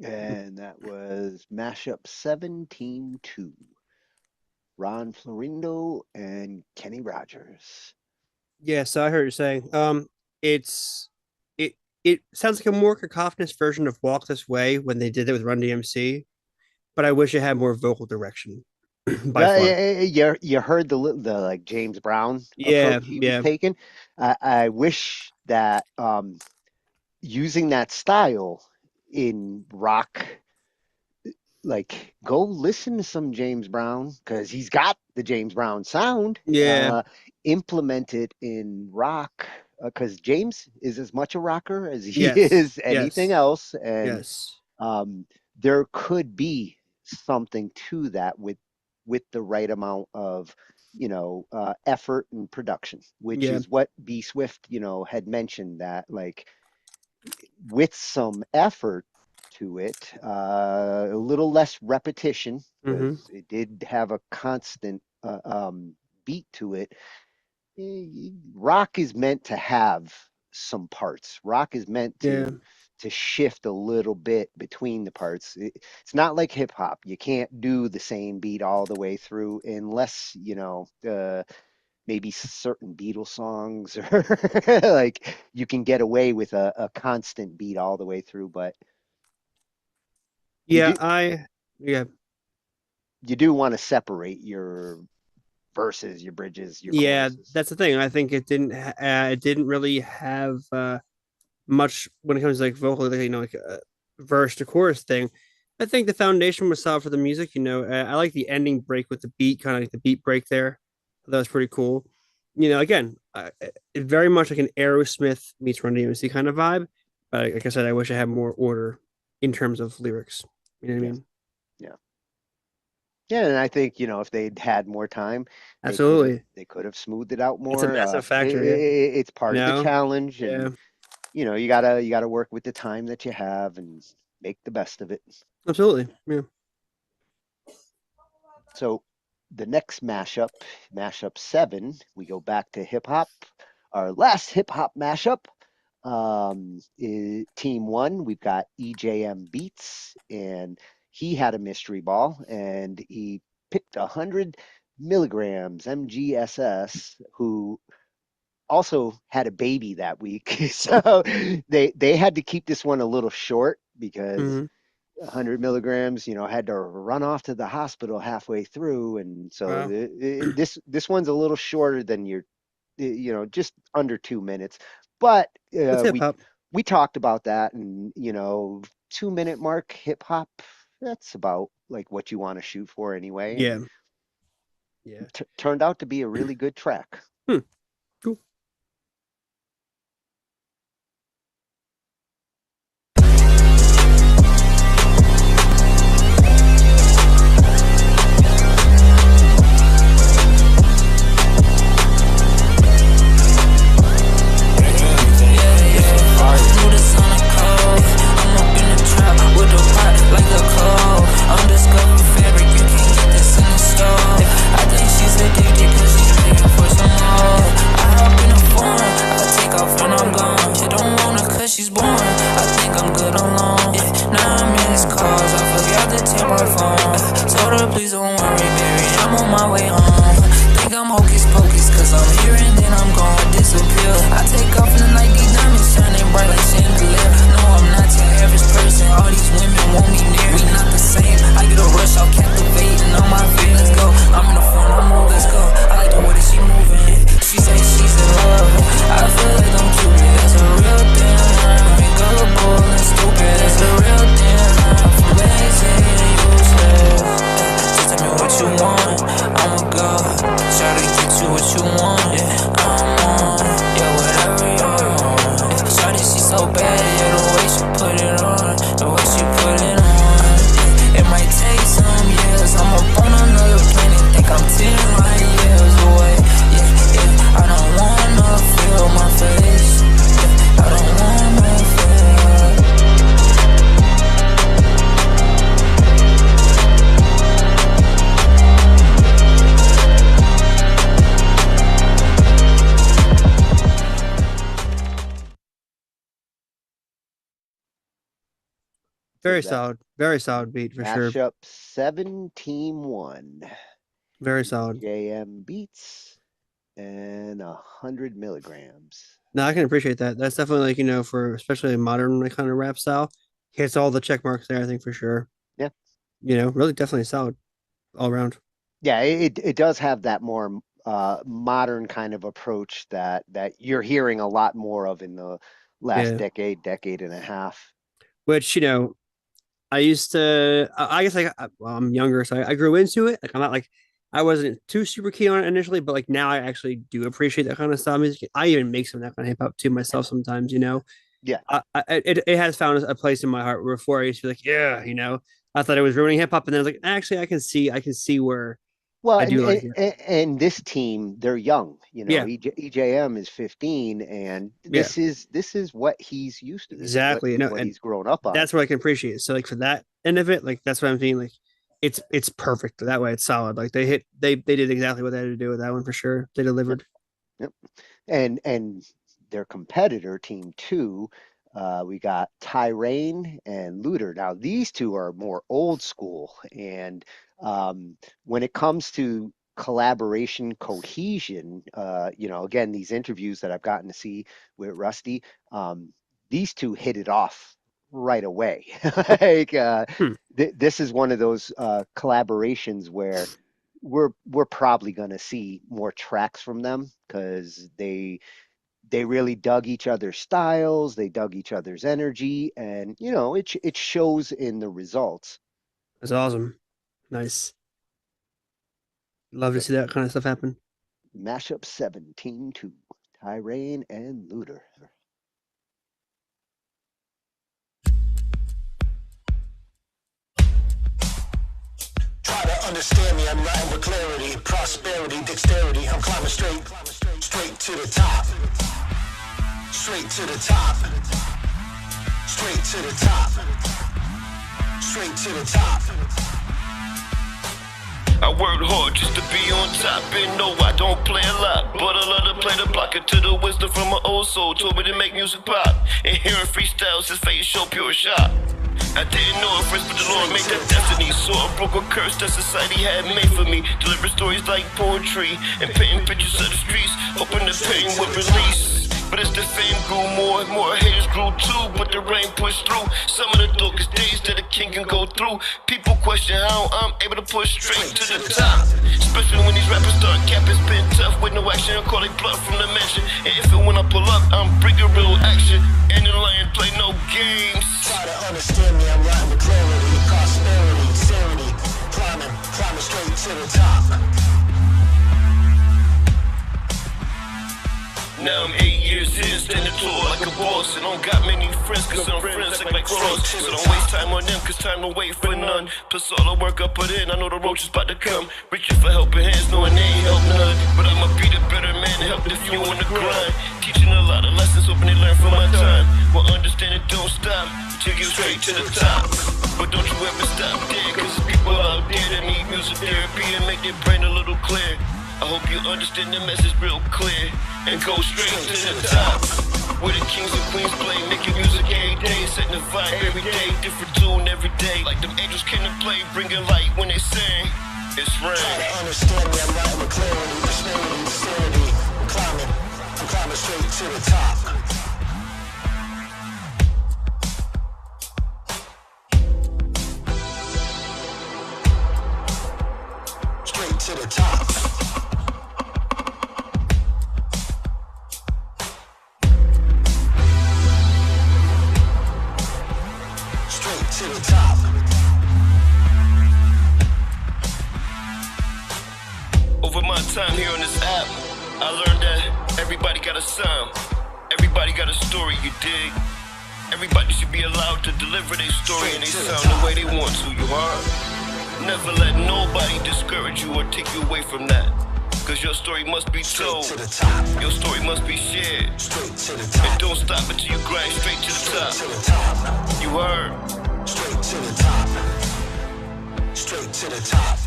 And that was mashup 17-2. Ron Florindo and Kenny Rogers. Yeah, so I heard you saying. It's it sounds like a more cacophonous version of Walk This Way when they did it with Run DMC, but I wish it had more vocal direction. By far. You heard the like James Brown Yeah, approach he was taking. I wish that using that style in rock, like go listen to some James Brown because he's got the James Brown sound. Yeah. Implement it in rock because James is as much a rocker as he Yes, is anything yes, else, and yes. there could be something to that with the right amount of effort and production, which Yeah. is what B Swift had mentioned, that like with some effort to it, a little less repetition because it did have a constant beat to it. Rock is meant to have some parts. Rock is meant to shift a little bit between the parts. It's not like hip hop. You can't do the same beat all the way through unless maybe certain Beatles songs or like you can get away with a constant beat all the way through. But Yeah, you do want to separate your verses, your bridges, your choruses. that's the thing. I think it didn't really have much when it comes to like vocal, like verse to chorus thing. I think the foundation was solid for the music. I like the ending break with the beat, kind of like the beat break there. That was pretty cool. Again, very much like an Aerosmith meets Run DMC kind of vibe. But like I said, I wish I had more order in terms of lyrics. You know what I mean? Yeah, and I think if they'd had more time, absolutely, they could have smoothed it out more. It's a massive factor. It's part of the challenge, Yeah. and you gotta work with the time that you have and make the best of it. Absolutely, yeah. So the next mashup 7, we go back to hip hop. Our last hip hop mashup is Team 1. We've got EJM Beats, and he had a mystery ball, and he picked 100 milligrams MGSS, who also had a baby that week. So they had to keep this one a little short because 100 milligrams, had to run off to the hospital halfway through. And so this one's a little shorter than your, just under 2 minutes. But we talked about that, and 2-minute mark hip hop, that's about like what you want to shoot for anyway. Yeah. Turned out to be a really good track. Cool. She's born, I think I'm good alone. Now I'm in his cars, I forgot to take my phone. Told her please don't worry, baby, I'm on my way home. Think I'm hocus pocus, cause I'm here and then I'm gonna disappear. I take off in the night, these diamonds shining bright like chandelier. No, I'm not your average person, all these women want me near. We not the same, I get a rush, I'll captivate and on my feet, let's go. I'm in the front, I'm move, let's go. I like the way that she moving, she say she's in love. I feel like I'm Cupid, that's a real thing. Gullible and stupid, that's a real thing. I'm lazy and useless. Just tell me what you want, I'ma go. Try to get you what you want, I'm on. Yeah, whatever you Very that solid. Very solid beat for sure. mashup 7 Team 1. Very solid. JM beats and 100 milligrams. No, I can appreciate that. That's definitely like, for especially a modern like, kind of rap style, hits all the check marks there, I think for sure. Yeah. Really definitely solid all around. Yeah, it does have that more modern kind of approach that you're hearing a lot more of in the last Yeah. decade and a half. Which, I used to, I guess like I'm younger, so I grew into it. Like I'm not like I wasn't too super keen on it initially, but like now I actually do appreciate that kind of style music. I even make some of that kind of hip hop too myself sometimes. Yeah. It has found a place in my heart where before I used to be like, yeah, I thought it was ruining hip hop, and then I was like, actually, I can see where Well, I do like it. and this team, they're young. Yeah. EJM is 15, and Yeah. this is what he's used to. This Exactly. is what And he's grown up on. that's what I can appreciate. So like for that end of it, like that's what I'm feeling like it's perfect. That way it's solid. Like they did exactly what they had to do with that one for sure. They delivered. Yep. And their competitor, Team 2, we got Tyrain and Looter. Now, these two are more old school. And when it comes to collaboration cohesion, again, these interviews that I've gotten to see with Rusty, these two hit it off right away. Like this is one of those collaborations where we're probably going to see more tracks from them because they really dug each other's styles, they dug each other's energy, and it shows in the results. That's awesome. Nice. Love to see that kind of stuff happen. Mashup 17-2, Tyrain and Looter. Try to understand me, I'm writing with clarity, prosperity, dexterity. I'm climbing straight to the top. Straight to the top. Straight to the top. Straight to the top. I worked hard just to be on top, and no, I don't play a lot, but I love to play the block until the wisdom from my old soul told me to make music pop. And hearing freestyles, his face show pure shot. I didn't know it first, but the Lord made that destiny. So I broke a curse that society had made for me. Deliver stories like poetry and painting pictures of the streets, hoping the pain would release. But as the fame grew more, more haters grew too. But the rain pushed through some of the darkest days that a king can go through. People question how I'm able to push straight to the top. Especially when these rappers start capping, spin tough with no action. I call it bluff from the mansion. And if and when I pull up, I'm bringing real action. And the lion play no games. Try to understand me, I'm writing with clarity, prosperity, sanity. Climbing straight to the top. Now I'm 8 years in, standing tall like a boss. And I don't got many friends, cause some friends act like frogs. So don't waste time on them, cause time don't wait for none. Plus all the work I put in, I know the roach is about to come. Reaching for helping hands, knowing they ain't help none. But I'ma be the better man and help the few on the grind. Teaching a lot of lessons, hoping they learn from my time. Well, understand it don't stop, till you straight to the top. But don't you ever stop there, cause there's people out there that need music therapy and make their brain a little clear. I hope you understand the message real clear and go straight to the top. Where the kings and queens play, making music every day, setting the vibe every day, different tune every day. Like them angels came to play, bringing light when they sing. It's rain. Try to understand me, I'm writing with clarity, prosperity, sanity. I'm climbing straight to the top. Straight to the top. To the top. Over my time here on this app, I learned that everybody got a sound, everybody got a story, you dig? Everybody should be allowed to deliver their story and they sound the way they want to, you heard? Never let nobody discourage you or take you away from that. Cause your story must be told, your story must be shared. And don't stop until you grind straight to the top. You heard? Straight to the top. Straight to the top.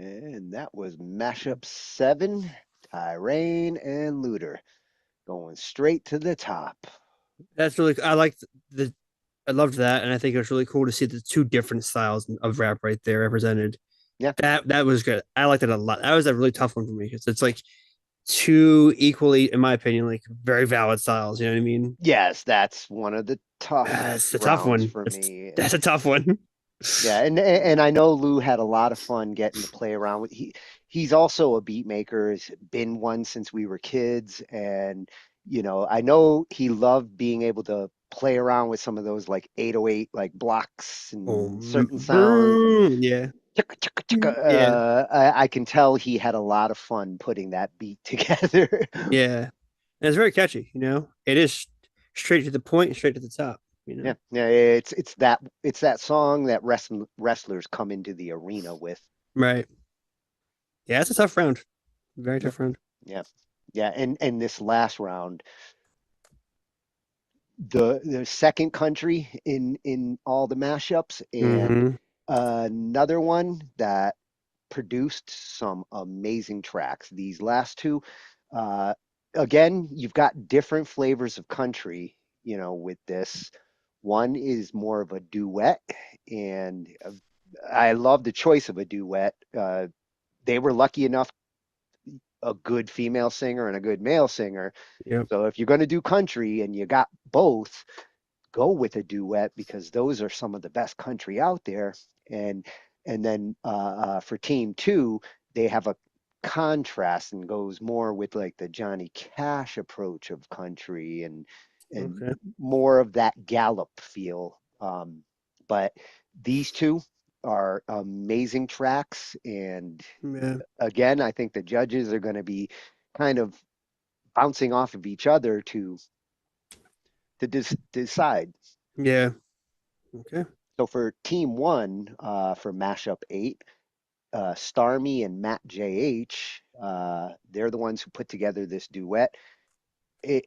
And that was mashup 7, Tyrain and Looter. Going straight to the top. That's really. I like the. I loved that, and I think it was really cool to see the two different styles of rap right there represented. Yeah, that was good. I liked it a lot. That was a really tough one for me because it's like two equally, in my opinion, like very valid styles. You know what I mean? Yes, that's one of the tough That's a rounds tough one. for me. That's a tough one. Yeah, and I know Lou had a lot of fun getting to play around with. He's also a beat maker. Has been one since we were kids, and I know he loved being able to play around with some of those like 808 like blocks and certain sounds. Yeah. Yeah. I can tell he had a lot of fun putting that beat together. Yeah. And it's very catchy, It is straight to the point, straight to the top, Yeah, it's that song that wrestlers come into the arena with. Right. Yeah, it's a tough round. Very tough round. Yeah. Yeah, and this last round, the second country in all the mashups, and another one that produced some amazing tracks. These last two, again, you've got different flavors of country, with this. One is more of a duet, and I love the choice of a duet. They were lucky enough, a good female singer and a good male singer. Yep. So if you're going to do country and you got both, go with a duet because those are some of the best country out there. And then for team 2, they have a contrast and goes more with like the Johnny Cash approach of country and Okay. more of that Gallup feel. But these two are amazing tracks, and Yeah. again, I think the judges are going to be kind of bouncing off of each other to decide. Yeah. Okay. So for team 1, for mashup 8, Starmy and Matt JH, they're the ones who put together this duet. It,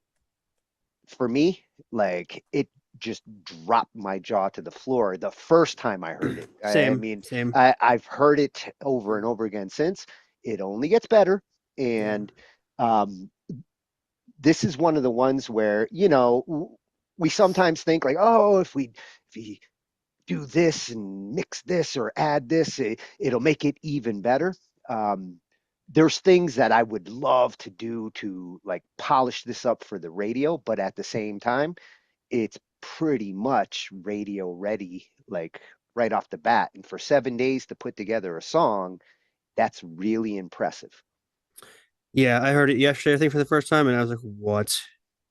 for me, like, it just dropped my jaw to the floor the first time I heard it. Same. I've heard it over and over again since. It only gets better. And this is one of the ones where, we sometimes think like, oh, if we do this and mix this or add this, it'll make it even better. There's things that I would love to do to like polish this up for the radio, but at the same time, it's pretty much radio ready, like right off the bat. And for 7 days to put together a song, that's really impressive. Yeah, I heard it yesterday, I think, for the first time, and I was like, what?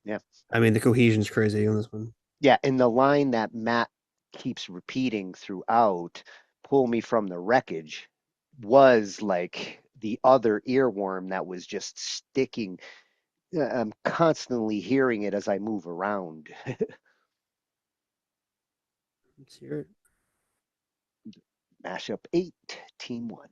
Yeah. I mean, the cohesion's crazy on this one. Yeah, and the line that Matt keeps repeating throughout, "Pull me from the wreckage," was like the other earworm that was just sticking. I'm constantly hearing it as I move around. Let's hear it. Mashup 8, Team 1.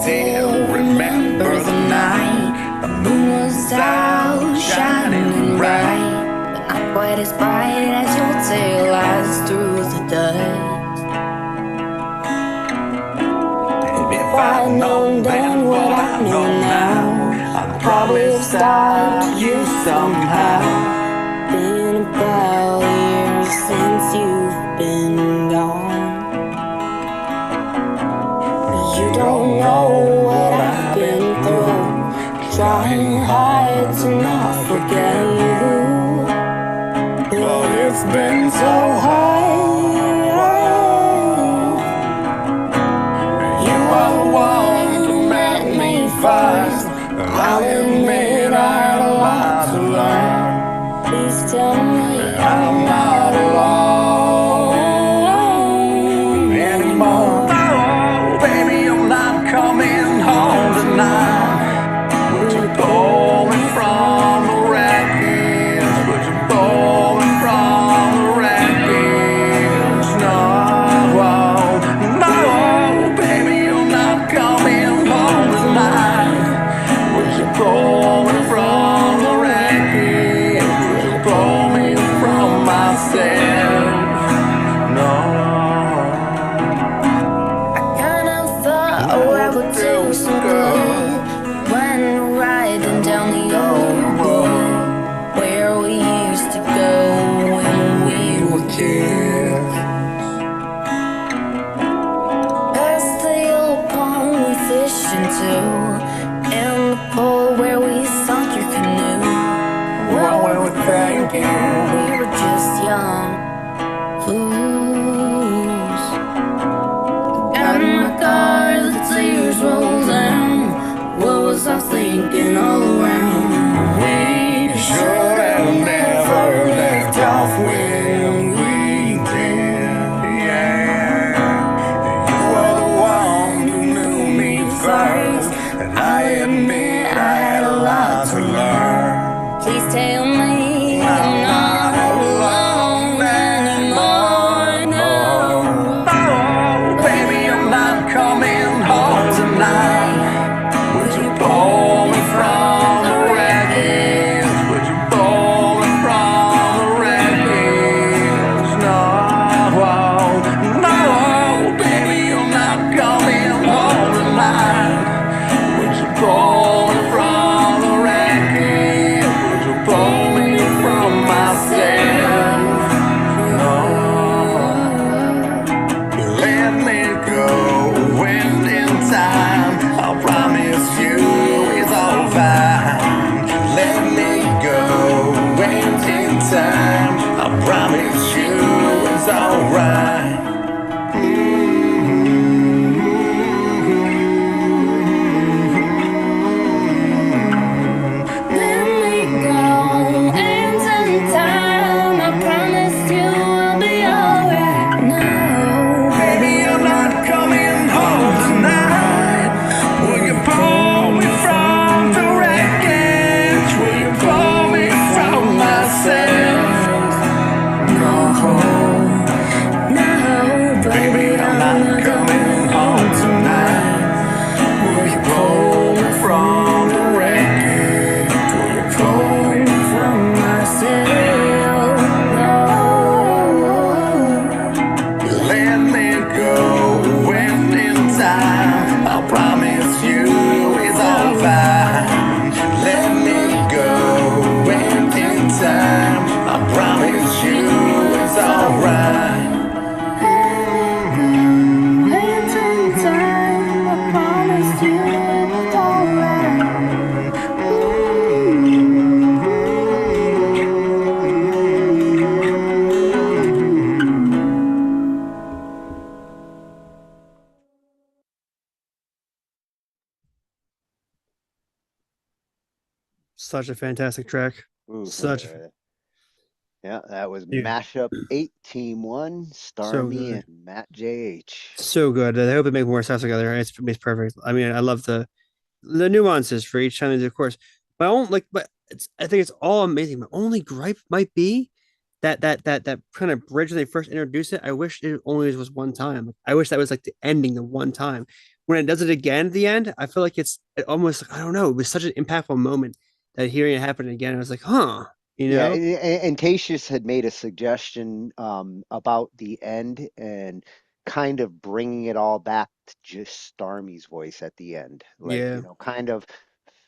Still remember the night the moon was out, shining bright, but not quite as bright as your tail lights through the dust. And if I'd known then what I know now, I'd probably have stopped you somehow. Been about years since you've been gone. You don't know what I've been through, trying hard to not forget you, but it's been so hard. You are the one who met me first. I'll admit I had a lot to learn. Please tell me I'm not alone anymore. Coming home tonight. Would you pull me from the wreckage? Would you pull me from the wreckage? Such a fantastic track. Ooh, Such yeah, that was yeah, Mashup 8, Team 1, so Starmie good. and Matt JH. So good. I hope it makes more stuff together. It's perfect. I mean, I love the nuances for each time they do, of course. My own like, but I think it's all amazing. My only gripe might be that kind of bridge when they first introduced it. I wish it only was one time. I wish that was like the ending, the one time. When it does it again at the end, I feel like it almost, I don't know. It was such an impactful moment that hearing it happen again, I was like, huh, you Yeah, know? and Tatius had made a suggestion about the end and kind of bringing it all back to just Starmie's voice at the end. Like, Yeah, kind of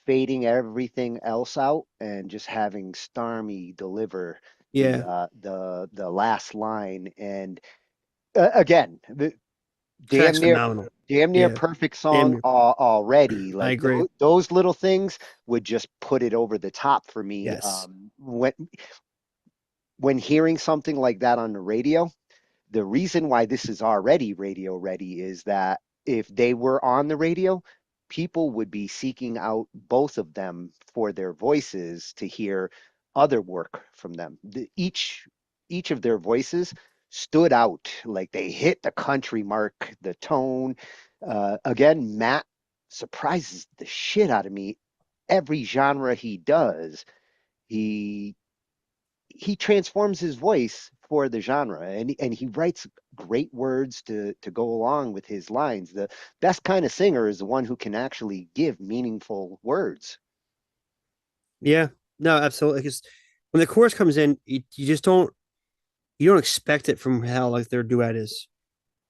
fading everything else out and just having Starmie deliver yeah. the last line. And again, damn Track's near phenomenal. damn near Yeah, perfect damn song near. already. I Like agree. those little things would just put it over the top for me. Yes. When hearing something like that on the radio, the reason why this is already radio ready is that if they were on the radio, people would be seeking out both of them for their voices to hear other work from them. Each of their voices stood out, like they hit the country mark, the tone. Again, Matt surprises the shit out of me. Every genre he does, he he transforms his voice for the genre, and he writes great words to go along with his lines. The best kind of singer is the one who can actually give meaningful words. Yeah. No, absolutely. Because when the chorus comes in, you just don't expect it from how like their duet is.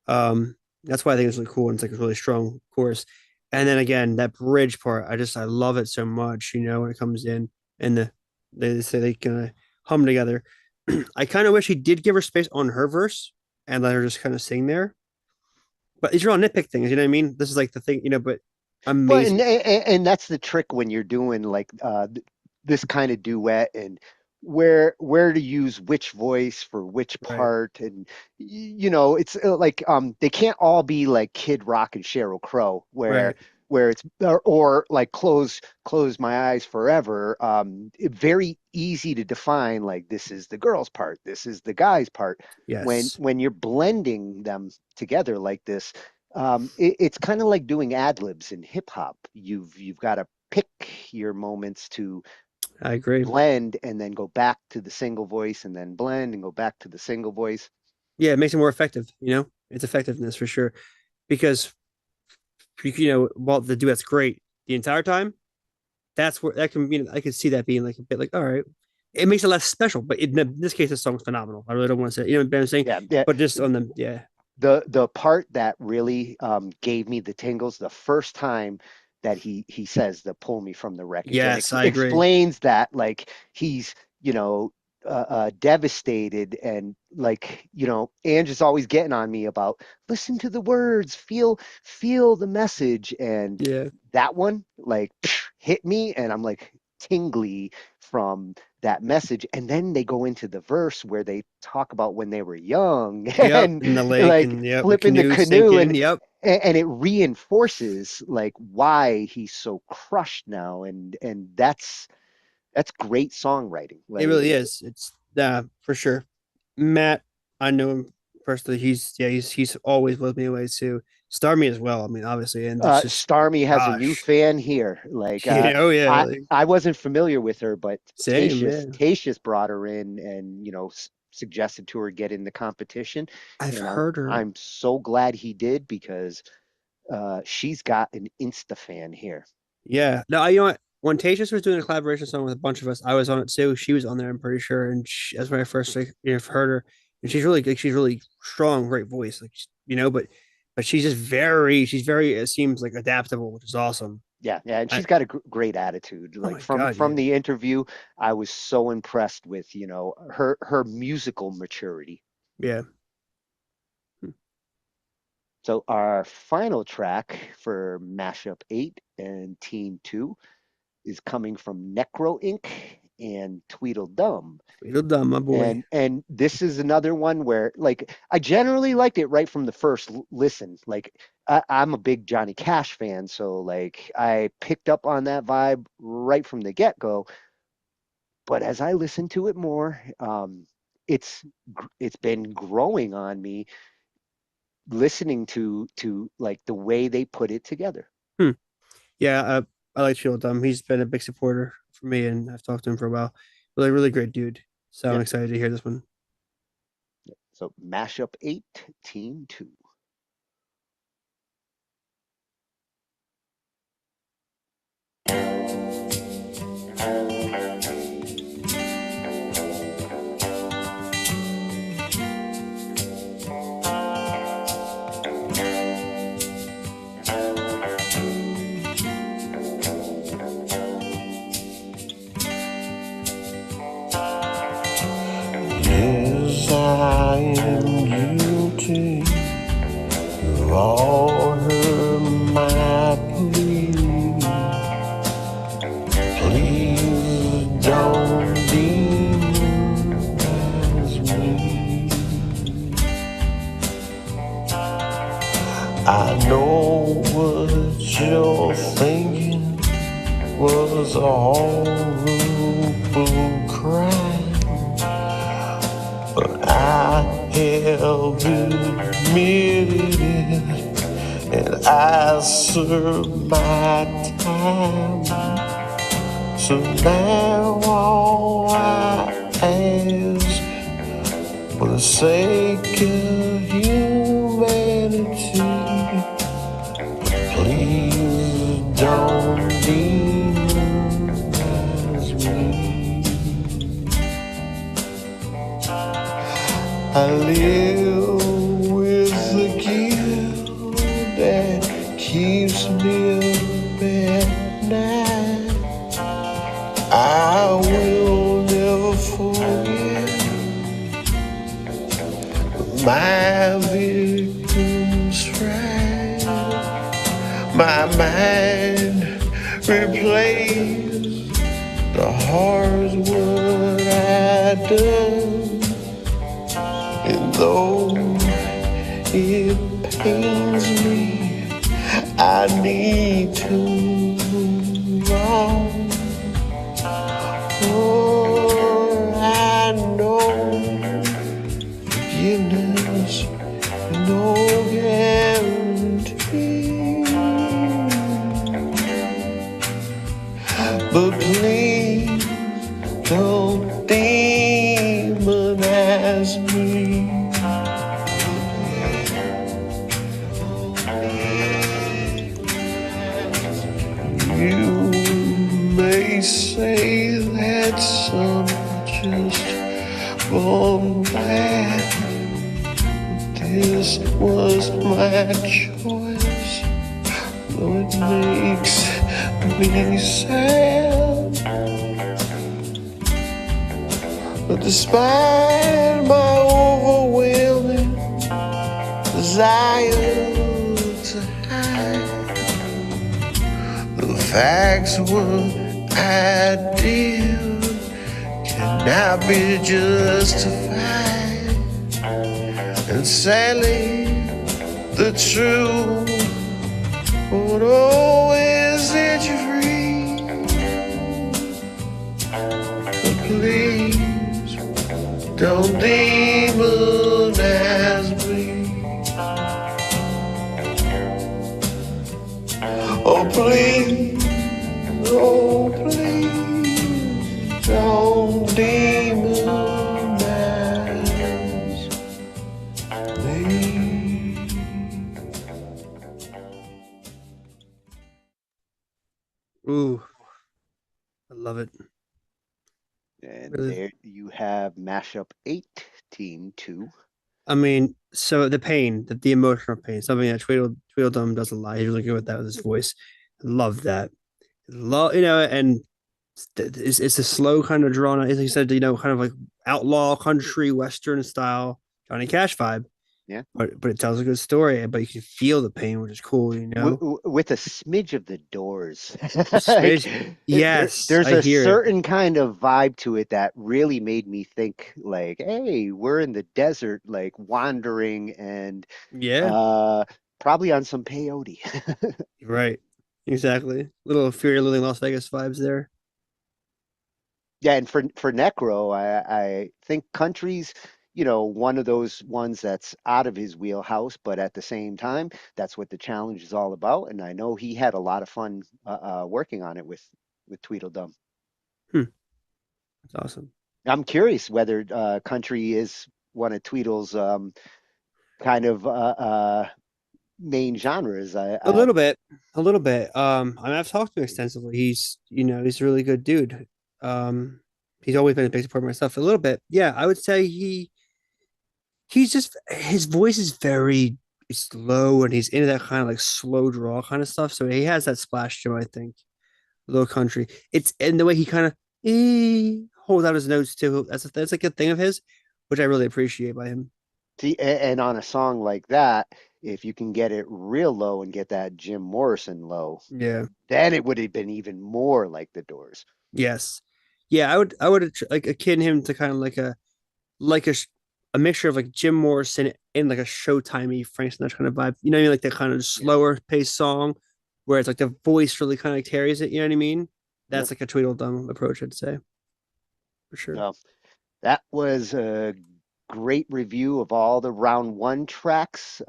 That's why I think it's really cool and it's like a really strong chorus. And then again, that bridge part, I love it so much, when it comes in and they say they kind of hum together. I kind of wish he did give her space on her verse and let her just kind of sing there. But these are all nitpick things, you know what I mean? This is like the thing, but But and amazing. and that's the trick when you're doing like this kind of duet, and where to use which voice for which Right. part. And it's like they can't all be like Kid Rock and Sheryl Crow, where Right. it's or like close my eyes forever. Very easy to define, like this is the girl's part, this is the guy's part. when Yes. when you're blending them together like this, it's kind of like doing ad libs in hip hop. You've got to pick your moments to I agree. blend and then go back to the single voice and then blend and go back to the single voice. Yeah, it makes it more effective. It's effectiveness for sure. Because while the duet's great the entire time, that's where that can be. I could see that being like a bit like, all right, it makes it less special. But in this case, the song's phenomenal. I really don't want to say, what I'm saying, Yeah, yeah. but just on the yeah, The part that really gave me the tingles the first time that he says the pull me from the wreckage, and yes, I agree. explains that like he's devastated, and like Ange is always getting on me about listen to the words, feel the message. And Yeah, that one like hit me, and I'm like tingly from that message. And then they go into the verse where they talk about when they were young yep, and in the lake, like and yep, the flipping the canoe canoe, sinking. and Yep, it reinforces like why he's so crushed now. And that's great songwriting. it Like really is. It's for sure. Matt, I know him personally. He's always with me away too. Starmie as well. I mean, obviously, and it's just Starmie has a new gosh, fan here. Like oh yeah, I like, I wasn't familiar with her, but same man. Tatius brought her in, and suggested to her get in the competition. I've And heard her. I'm so glad he did, because she's got an insta fan here. Yeah. No, you know what? When Tatius was doing a collaboration song with a bunch of us, I was on it too. She was on there, I'm pretty sure, and that's when I first like, heard her. And she's really strong, great voice, like but she's very it seems like adaptable, which is awesome. Yeah, yeah, and I, she's got a great attitude. oh Like my from god, yeah, the interview, I was so impressed with her musical maturity. yeah. So our final track for Mashup 8 and Team 2 is coming from Necro Inc. and Tweedledum. Tweedledum, my boy. And this is another one where like I generally liked it right from the first listen. Like I'm a big Johnny Cash fan, so like I picked up on that vibe right from the get-go. But as I listen to it more, it's been growing on me listening to like the way they put it together. Hmm. Yeah, I like Tweedledum. He's been a big supporter for me, and I've talked to him for a while. Really, really great dude. So I'm Yeah. excited to hear this one. So mashup 8, team 2. Yes, I am guilty. You've all heard my plea. Please don't demonize me. I know what you're thinking was a horrible crime. But I have admitted it, and I served my time. So now all I ask, for the sake of humanity, please don't demonize me. I live with the guilt that keeps me up at night. I will never forget my victim's fright. My mind replays the horrors what I done. And though it pains me, I need to move on. For I know forgiveness is no guarantee. But please don't demonize me. You may say that some just born bad, but this was my choice. Though it makes me sad, but despite my overwhelming desire to hide the facts what I did cannot be justified, and sadly the truth won't always set you free. But please don't demonize me. Oh please, oh please, don't demonize me. Ooh, I love it. And Really. there you have mashup 8, team 2. I mean, so the pain, the emotional pain, something that Tweedledum does a lot. He's really good with that with his voice. I love that. And it's a slow kind of drawn, as he said, kind of like outlaw country western style Johnny Cash vibe. Yeah. but it tells a good story. But you can feel the pain, which is cool. You know, With a smidge of the Doors. Like, yes, there's I a hear it. certain kind of vibe to it that really made me think like, hey, we're in the desert, like wandering and Yeah, uh probably on some peyote. right. Exactly. Little Fear of Living Las Vegas vibes there. Yeah, and for Necro, I think country's, one of those ones that's out of his wheelhouse, but at the same time, that's what the challenge is all about. And I know he had a lot of fun working on it with Tweedledum. Hmm. That's awesome. I'm curious whether country is one of Tweedle's kind of main genres. A little bit, a little bit. I mean, I've talked to him extensively. He's a really good dude. Um, he's always been a big supporter of my stuff. A little bit, yeah. I would say he's just his voice is very slow, and he's into that kind of like slow draw kind of stuff. So he has that splash to him, I think. Low country. It's and the way he kind of holds out his notes too. That's like a thing of his, which I really appreciate by him. See, and on a song like that, if you can get it real low and get that Jim Morrison low, Yeah. then it would have been even more like the Doors. Yes. Yeah, I would like akin him to kind of like a mixture of like Jim Morrison and like a Showtimey Frank Sinatra kind of vibe. You know what I mean? Like that kind of slower paced song where it's like the voice really kind of like carries it. You know what I mean? Yep. That's like a Tweedledum approach, I'd say, for sure. So that was a great review of all the round one tracks.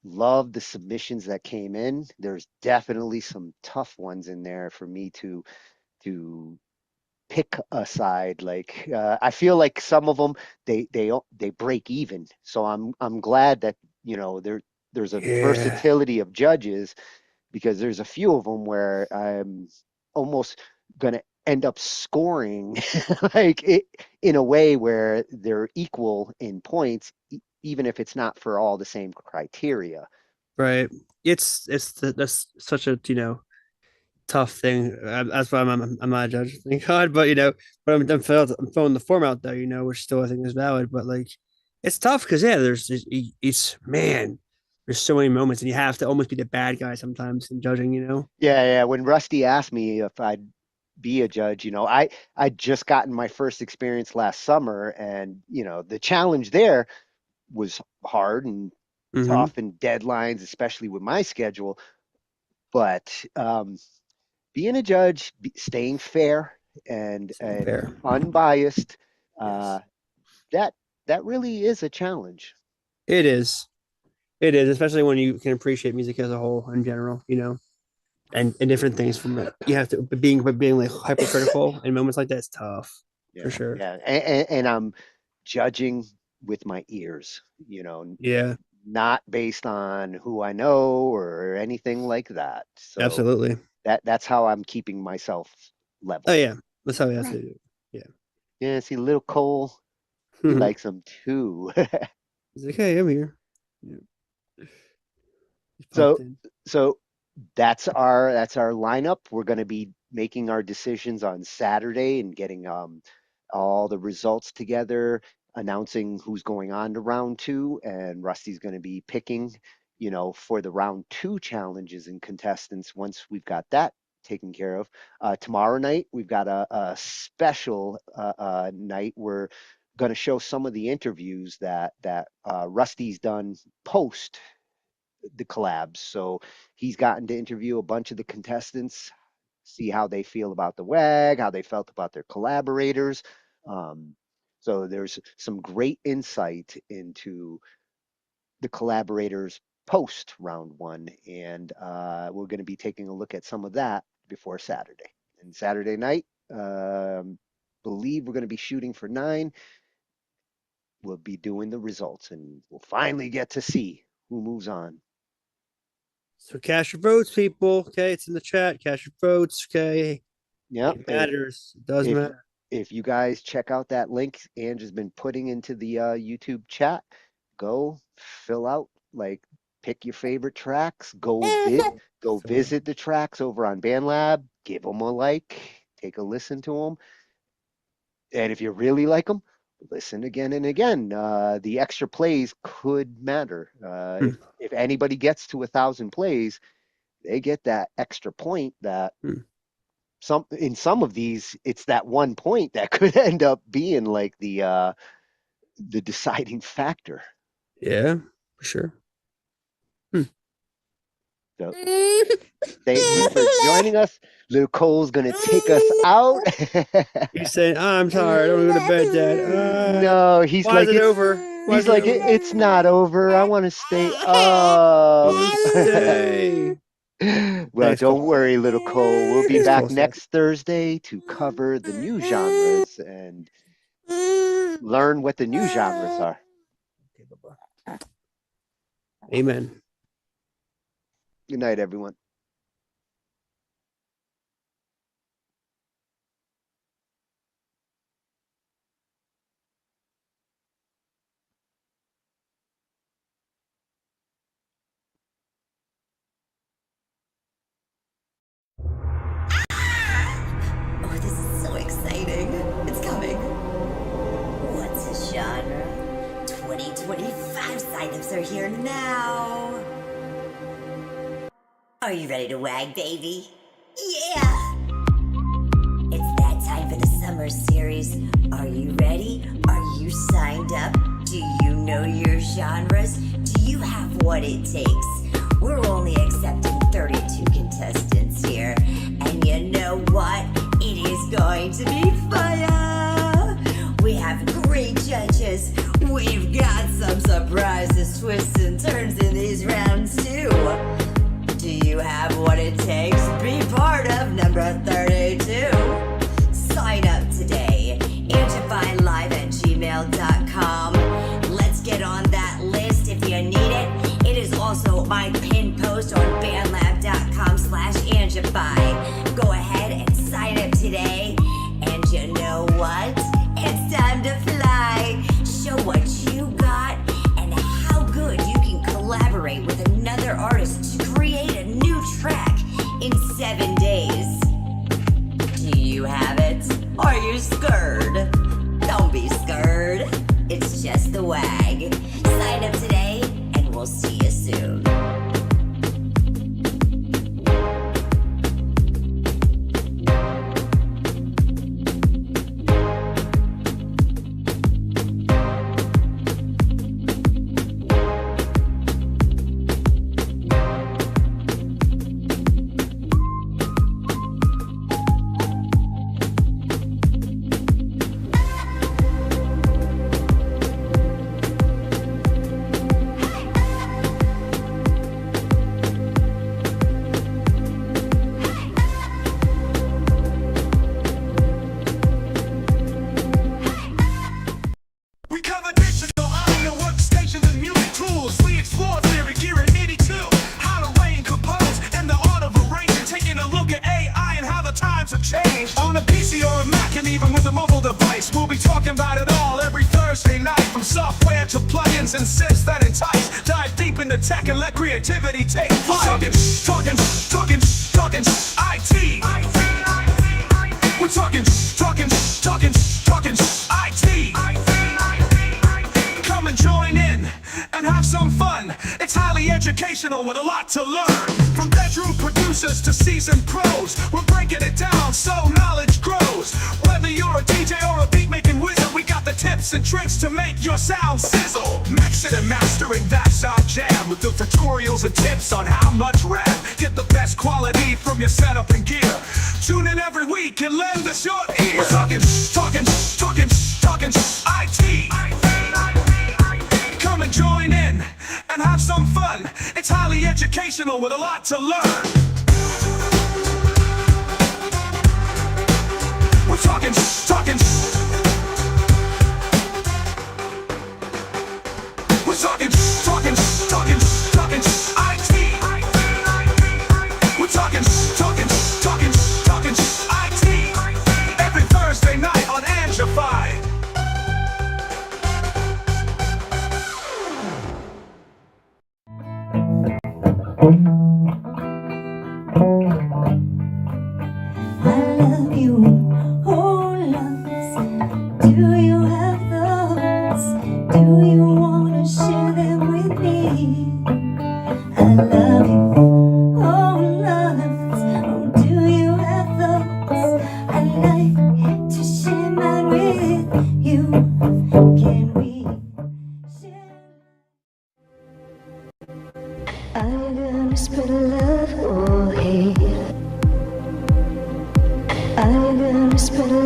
Love the submissions that came in. There's definitely some tough ones in there for me to pick aside. Like I feel like some of them they break even. So I'm glad that there's a Yeah. versatility of judges because there's a few of them where I'm almost gonna end up scoring like in a way where they're equal in points, even if it's not for all the same criteria. Right. That's such a tough thing. That's why I'm not a judge, thank God. But I'm throwing the form out there, which still I think is valid. But like, it's tough because yeah, it's man, there's so many moments, and you have to almost be the bad guy sometimes in judging. Yeah. When Rusty asked me if I'd be a judge, I'd just gotten my first experience last summer, and the challenge there was hard and Mm-hmm. tough and deadlines, especially with my schedule. But being a judge, staying fair and Fair. unbiased, Yes. uh, that that really is a challenge. It is. It is, especially when you can appreciate music as a whole in general. And different things from it. You have to being like hypercritical in moments like that is tough for Yeah, sure. yeah, and I'm judging with my ears, Yeah, not based on who I know or anything like that. So absolutely. that's how I'm keeping myself Oh level. yeah, that's how we have to do it. Yeah, see, little Cole, he Yeah. likes them too. He's like, hey, I'm here. Yeah, he's popped So in. so that's our lineup. We're going to be making our decisions on Saturday and getting all the results together, announcing who's going on to round two, and Rusty's going to be picking, for the round two challenges and contestants once we've got that taken care of. Tomorrow night we've got a special night. We're going to show some of the interviews that Rusty's done post the collabs. So he's gotten to interview a bunch of the contestants, see how they feel about the WAG, how they felt about their collaborators. Um, so there's some great insight into the collaborators post round one, and we're going to be taking a look at some of that before Saturday. And Saturday night, believe we're going to be shooting for 9. We'll be doing the results, and we'll finally get to see who moves on. So cash your votes, people. Okay, it's in the chat. Cash your votes. Okay, Yep. it matters. It does If matter. if you guys check out that link Ange has been putting into the YouTube chat, go fill out, like, pick your favorite tracks, go visit the tracks over on BandLab, give them a like, take a listen to them, and if you really like them, listen again and again. The extra plays could matter. If anybody gets to 1,000 plays, they get that extra point that in some of these, it's that 1 point that could end up being like the deciding factor. Yeah, for sure. So, thank you for joining us. Little Cole's gonna take us out. He's saying, I'm tired. I want to go to bed, Dad. No, he's why like, is it it's over? Why he's is it like, over? it's not over. I want to stay up. Stay. Well, Thanks, don't Cole. worry, little Cole. We'll be Thanks, back Cole said. next Thursday to cover the new genres and learn what the new genres are. Amen. Good night, everyone. Oh, this is so exciting. It's coming. What's a genre? 2025 signups are here now. Are you ready to wag, baby? Yeah! It's that time for the summer series. Are you ready? Are you signed up? Do you know your genres? Do you have what it takes? We're only accepting 32 contestants here. And you know what? It is going to be fire! We have great judges. We've got some surprises, twists, and turns in these rounds, too. Do you have what it takes? Be part of number 32. Sign up today. Angifiedlive@gmail.com. Let's get on that list if you need it. It is also my pinned post on bandlab.com/Angify. Go ahead and sign up today. And you know what? It's time to fly. Show what you got and how good you can collaborate with another artist to create a new track in 7 days. Do you have it? Are you scared? Don't be scared. It's just the WAG. Sign up today and we'll see you soon. We cover digital audio workstations and music tools. We explore theory, gear at MIDI too. How to arrange, compose, and the art of arranging. Taking a look at AI and how the times have changed. On a PC or a Mac and even with a mobile device, we'll be talking about it all every Thursday night. From software to plugins and synths that entice. Dive deep into tech and let creativity take flight. Talkin IT. We're talking IT. Come and join in and have some fun. It's highly educational with a lot to learn. From bedroom producers to seasoned pros, we're breaking it down so knowledge grows. Whether you're a DJ or a beat making wizard, we got the tips and tricks to make your sound sizzle. Mixing and mastering, that's our jam. With the tutorials and tips on how much rev. Get the best quality from your setup and gear. Tune in every week and lend us your ear. We're talking IT. Come and join in and have some fun. It's highly educational with a lot to learn. We're talking We're talking IT. We're talking IT. Every Thursday night on Angified. I love you, oh loves. Do you have the Spinning